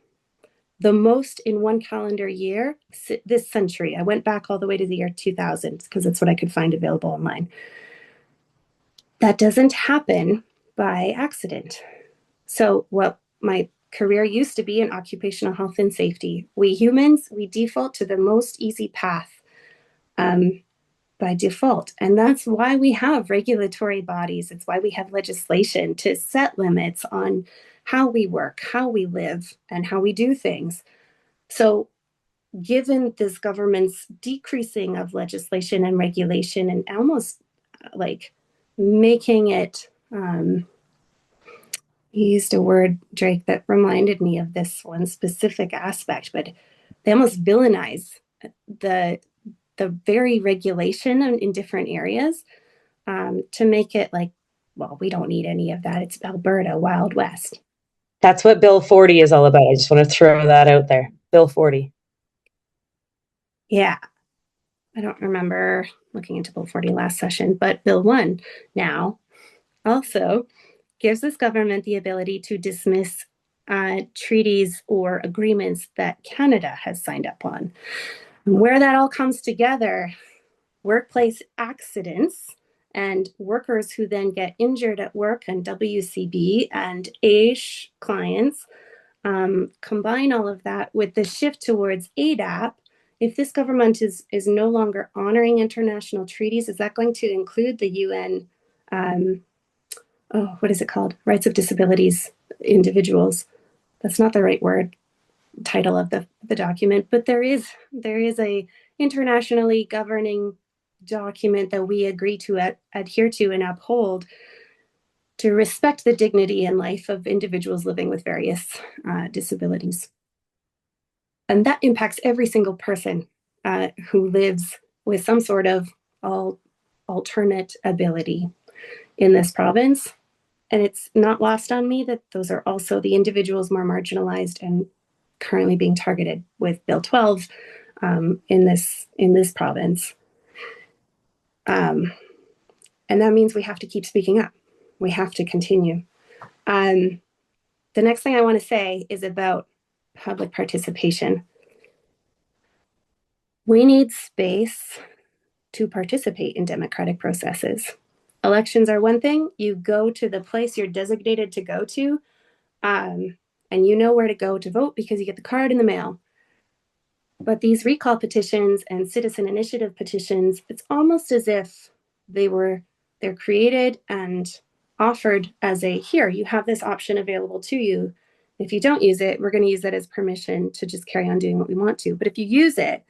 the most in one calendar year this century. I went back all the way to the year 2000 because that's what I could find available online. That doesn't happen by accident. So what my career used to be in occupational health and but we default to the most easy path. But by default. And that's why we have regulatory bodies. It's why we have legislation to set limits on how we work, how we live, and how we do things. So given this government's decreasing of legislation and regulation and almost like making it, he used a word, Drake, that reminded me of this one specific aspect, but they almost villainize the very regulation in different areas, to make it like, well, we don't need any of that. It's Alberta, Wild West. That's what Bill 40 is all about. I just want to throw that out there. Bill 40. Yeah. I don't remember looking into Bill 40 last session, but Bill 1 now also gives this government the ability to dismiss treaties or agreements that Canada has signed up on. Where that all comes together, workplace accidents and workers who then get injured at work and WCB and AISH clients, combine all of that with the shift towards ADAP. If this government is no longer honoring international treaties, is that going to include the UN, what is it called? Rights of Disabilities Individuals. That's not the right word, title of the document, but there is a internationally governing document that we agree to adhere to and uphold to respect the dignity and life of individuals living with various disabilities. And that impacts every single person who lives with some sort of alternate ability in this province. And it's not lost on me that those are also the individuals more marginalized and currently being targeted with Bill 12 in this province. And that means we have to keep speaking up. We have to continue. The next thing I want to say is about public participation. We need space to participate in democratic processes. Elections are one thing. You go to the place you're designated to go to, and you know where to go to vote because you get the card in the mail. But these recall petitions and citizen initiative petitions, it's almost as if they're created and offered as here, you have this option available to you. If you don't use it, we're going to use that as permission to just carry on doing what we want to. But if you use it,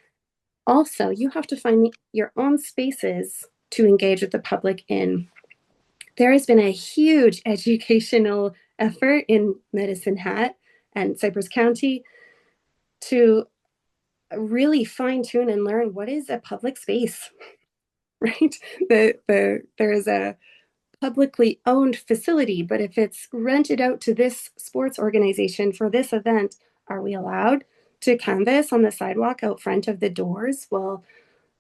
also, you have to find your own spaces to engage with the public in. There has been a huge educational effort in Medicine Hat and Cypress County to really fine-tune and learn what is a public space, right? There is a publicly owned facility, but if it's rented out to this sports organization for this event, are we allowed to canvass on the sidewalk out front of the doors? Well,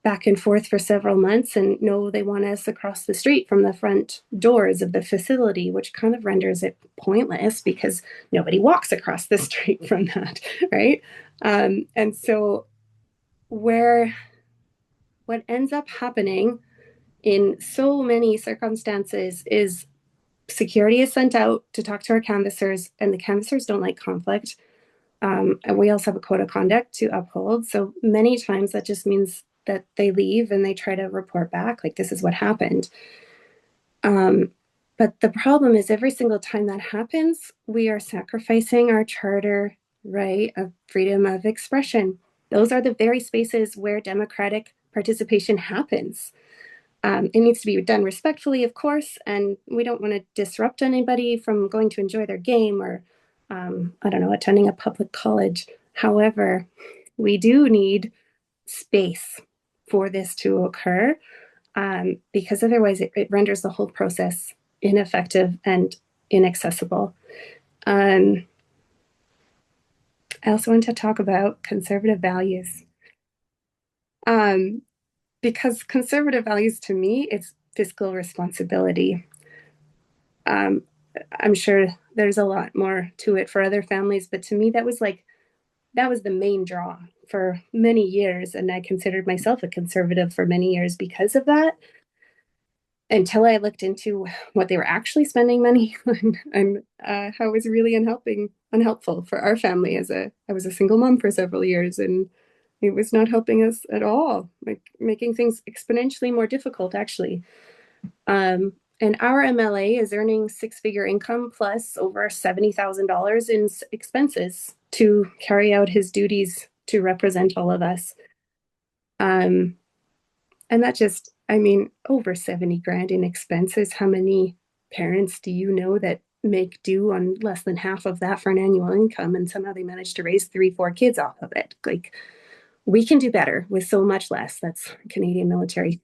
back and forth for several months, and no, they want us across the street from the front doors of the facility, which kind of renders it pointless because nobody walks across the street from that, right? And so what ends up happening in so many circumstances is security is sent out to talk to our canvassers, and the canvassers don't like conflict. And we also have a code of conduct to uphold. So many times that just means that they leave and they try to report back, like, this is what happened. But the problem is every single time that happens, we are sacrificing our charter right of freedom of expression. Those are the very spaces where democratic participation happens. It needs to be done respectfully, of course, and we don't want to disrupt anybody from going to enjoy their game or, attending a public college. However, we do need space for this to occur, because otherwise it renders the whole process ineffective and inaccessible. I also want to talk about conservative values. Because conservative values to me, it's fiscal responsibility. I'm sure there's a lot more to it for other families, but to me, that was the main draw for many years. And I considered myself a conservative for many years because of that, until I looked into what they were actually spending money on and how it was really unhelpful for our family. I was a single mom for several years, and It was not helping us at all, like making things exponentially more difficult, actually. And our MLA is earning six-figure income plus over $70,000 in expenses to carry out his duties to represent all of us. And that just, I mean, over 70 grand in expenses. How many parents do you know that make do on less than half of that for an annual income, and somehow they manage to raise 3, 4 kids off of it? Like, we can do better with so much less. That's Canadian military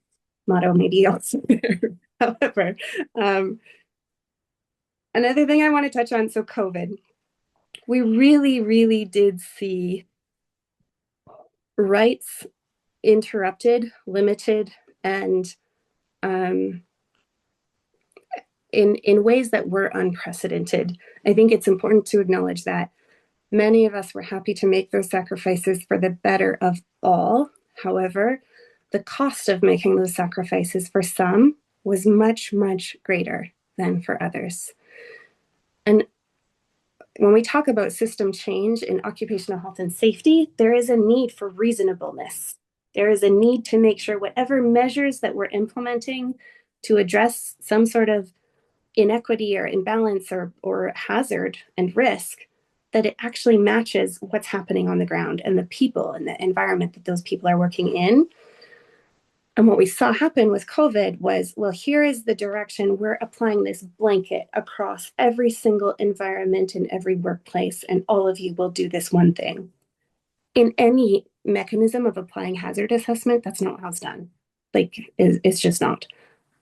motto, maybe also. However, another thing I want to touch on, so COVID, we really, really did see rights interrupted, limited, and in ways that were unprecedented. I think it's important to acknowledge that many of us were happy to make those sacrifices for the better of all. However, the cost of making those sacrifices for some was much, much greater than for others. And when we talk about system change in occupational health and safety, there is a need for reasonableness. There is a need to make sure whatever measures that we're implementing to address some sort of inequity or imbalance or hazard and risk, that it actually matches what's happening on the ground and the people and the environment that those people are working in. And what we saw happen with COVID was, well, here is the direction. We're applying this blanket across every single environment in every workplace, and all of you will do this one thing. In any mechanism of applying hazard assessment, that's not how it's done. Like, it's just not.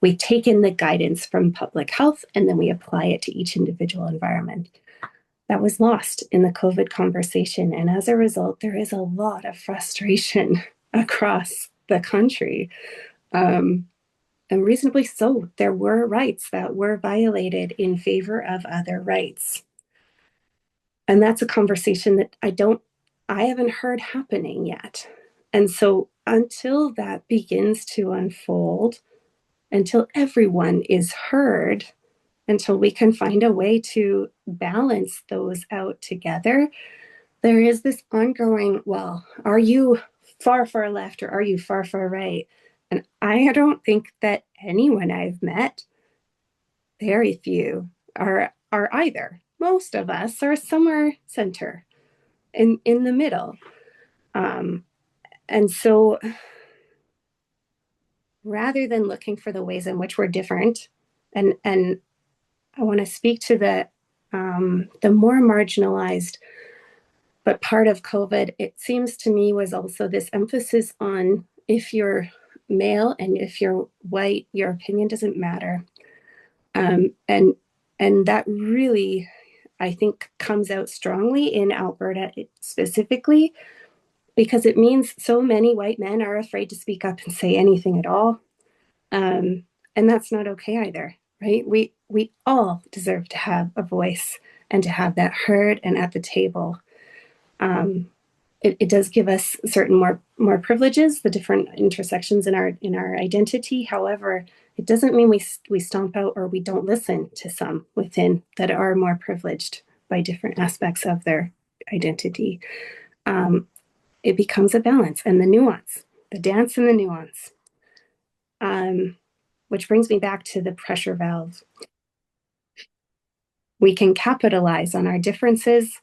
We take in the guidance from public health, and then we apply it to each individual environment. That was lost in the COVID conversation. And as a result, there is a lot of frustration across the country. And reasonably so. There were rights that were violated in favor of other rights. And that's a conversation that I haven't heard happening yet. And so until that begins to unfold, until everyone is heard, until we can find a way to balance those out together, there is this ongoing, well, are you far, far left or are you far, far right? And I don't think that anyone I've met, very few, are either. Most of us are somewhere center, in the middle. And so rather than looking for the ways in which we're different, and I want to speak to the more marginalized, but part of COVID, it seems to me, was also this emphasis on, if you're male and if you're white, your opinion doesn't matter. And that really, I think, comes out strongly in Alberta specifically, because it means so many white men are afraid to speak up and say anything at all. And that's not okay either, right? We all deserve to have a voice and to have that heard and at the table. It does give us certain more privileges, the different intersections in our identity. However, it doesn't mean we stomp out or we don't listen to some within that are more privileged by different aspects of their identity. It becomes a balance and the nuance, the dance and the nuance. Which brings me back to the pressure valve. We can capitalize on our differences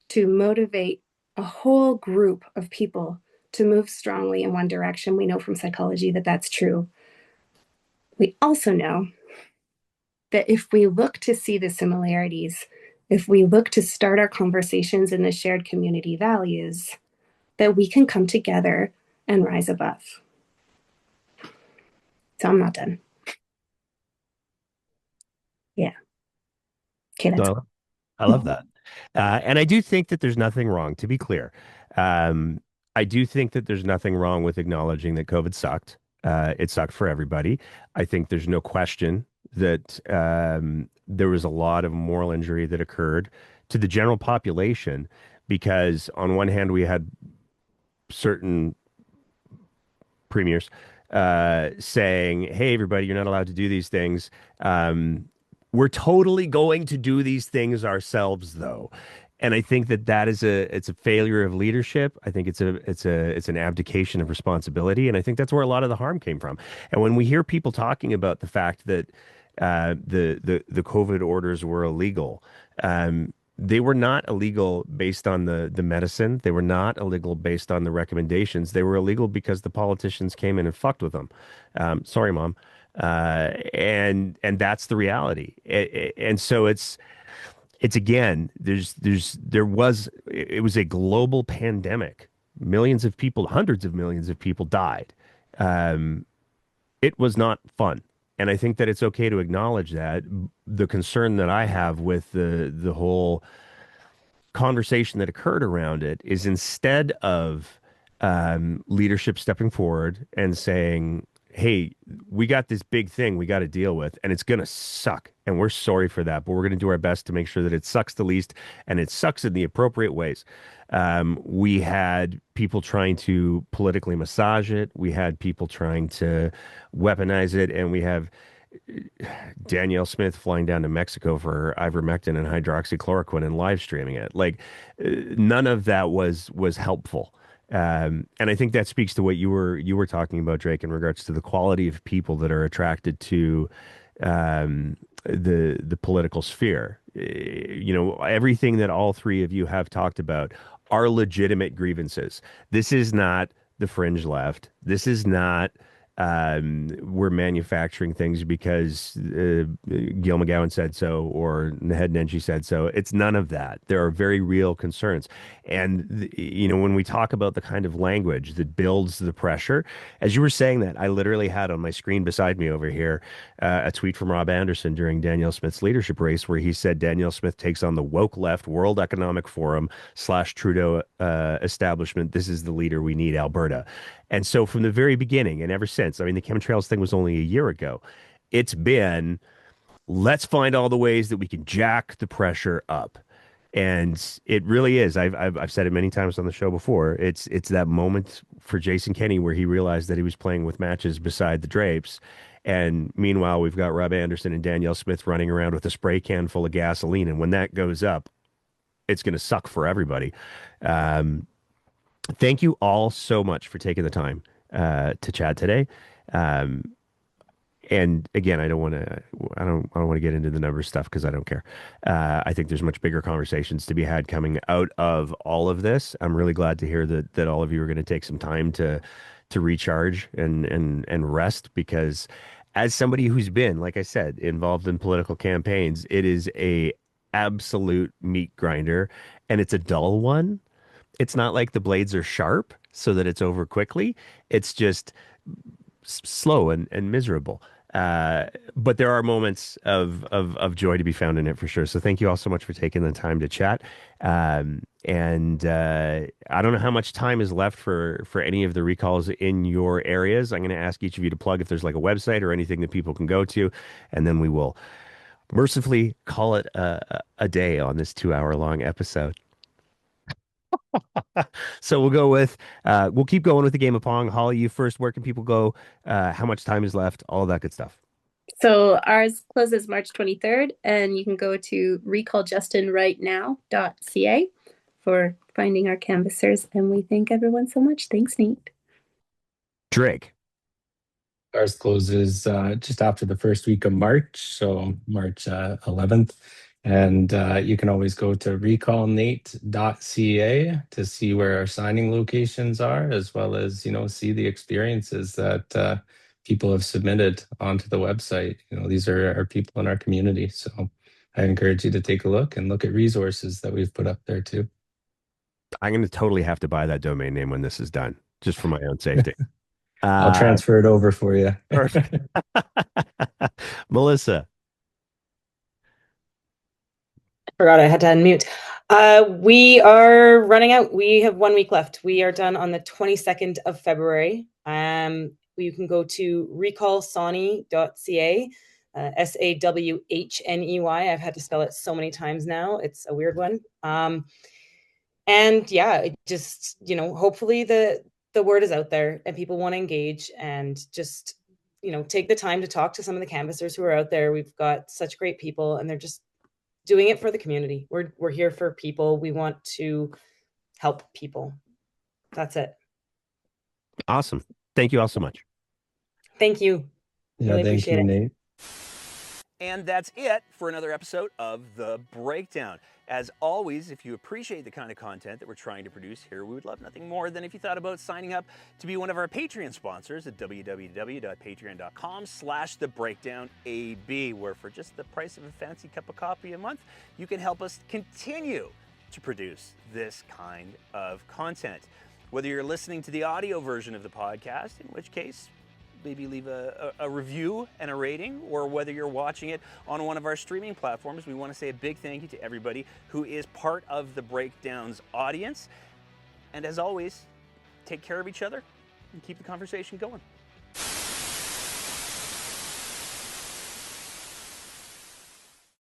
to motivate a whole group of people to move strongly in one direction. We know from psychology that that's true. We also know that if we look to see the similarities, if we look to start our conversations in the shared community values, that we can come together and rise above. So I'm not done. Yeah. Okay, that's No, I love that. And I do think that there's nothing wrong, to be clear. I do think that there's nothing wrong with acknowledging that COVID sucked. It sucked for everybody. I think there's no question that there was a lot of moral injury that occurred to the general population, because on one hand, we had certain premiers saying, hey, everybody, you're not allowed to do these things. We're totally going to do these things ourselves, though. And I think that it's a failure of leadership. I think it's an abdication of responsibility, and I think that's where a lot of the harm came from. And when we hear people talking about the fact that the COVID orders were illegal, they were not illegal based on the medicine. They were not illegal based on the recommendations. They were illegal because the politicians came in and fucked with them. Sorry, mom. And that's the reality. And so it's again, it was a global pandemic. Millions of people, hundreds of millions of people died. Um, it was not fun. And I think that it's okay to acknowledge that. The concern that I have with the whole conversation that occurred around it is, instead of leadership stepping forward and saying, hey, we got this big thing we got to deal with, and it's going to suck. And we're sorry for that, but we're going to do our best to make sure that it sucks the least and it sucks in the appropriate ways. We had people trying to politically massage it. We had people trying to weaponize it. And we have Danielle Smith flying down to Mexico for ivermectin and hydroxychloroquine and live streaming it. Like, none of that was helpful. And I think that speaks to what you were talking about, Drake, in regards to the quality of people that are attracted to the political sphere. Everything that all three of you have talked about are legitimate grievances. This is not the fringe left. This is not we're manufacturing things because Gil McGowan said so or Naheed Nenshi said so. It's none of that. There are very real concerns. And, when we talk about the kind of language that builds the pressure, as you were saying that, I literally had on my screen beside me over here a tweet from Rob Anderson during Danielle Smith's leadership race where he said Danielle Smith takes on the woke left World Economic Forum / Trudeau establishment. This is the leader we need, Alberta. And so from the very beginning and ever since, I mean, the chemtrails thing was only a year ago. It's been, let's find all the ways that we can jack the pressure up. And it really is. I've said it many times on the show before. It's that moment for Jason Kenney where he realized that he was playing with matches beside the drapes. And meanwhile, we've got Rob Anderson and Danielle Smith running around with a spray can full of gasoline. And when that goes up, it's going to suck for everybody. Thank you all so much for taking the time to chat today. Um, and again, I don't want to get into the numbers stuff because I don't care. I think there's much bigger conversations to be had coming out of all of this. I'm really glad to hear that all of you are going to take some time to recharge and rest, because as somebody who's been, like I said, involved in political campaigns, it is a absolute meat grinder, and it's a dull one. It's not like the blades are sharp so that it's over quickly. It's just slow and miserable. But there are moments of joy to be found in it for sure. So thank you all so much for taking the time to chat. And I don't know how much time is left for any of the recalls in your areas. I'm going to ask each of you to plug if there's like a website or anything that people can go to, and then we will mercifully call it a day on this 2 hour long episode. So we'll keep going with the game of Pong. Holly, you first. Where can people go? How much time is left? All of that good stuff. So ours closes March 23rd, and you can go to recalljustinrightnow.ca for finding our canvassers. And we thank everyone so much. Thanks, Nate. Drake. Ours closes just after the first week of March, so March 11th. And you can always go to recallnate.ca to see where our signing locations are, as well as, see the experiences that people have submitted onto the website. These are our people in our community. So I encourage you to take a look and look at resources that we've put up there too. I'm going to totally have to buy that domain name when this is done, just for my own safety. I'll transfer it over for you. Perfect. Melissa. Forgot I had to unmute. We are running out. We have 1 week left. We are done on the 22nd of February. You can go to recallsawney.ca, SAWHNEY. I've had to spell it so many times now. It's a weird one. And yeah, it just, hopefully the word is out there and people want to engage, and just, take the time to talk to some of the canvassers who are out there. We've got such great people, and they're just doing it for the community. We're here for people. We want to help people. That's it. Awesome. Thank you all so much. Thank you. Yeah, Really thank appreciate you, it. Nate. And that's it for another episode of The Breakdown. As always, if you appreciate the kind of content that we're trying to produce here, we would love nothing more than if you thought about signing up to be one of our Patreon sponsors at www.patreon.com/thebreakdownab, where for just the price of a fancy cup of coffee a month, you can help us continue to produce this kind of content. Whether you're listening to the audio version of the podcast, in which case, maybe leave a review and a rating, or whether you're watching it on one of our streaming platforms, we want to say a big thank you to everybody who is part of the Breakdown's audience. And as always, take care of each other and keep the conversation going.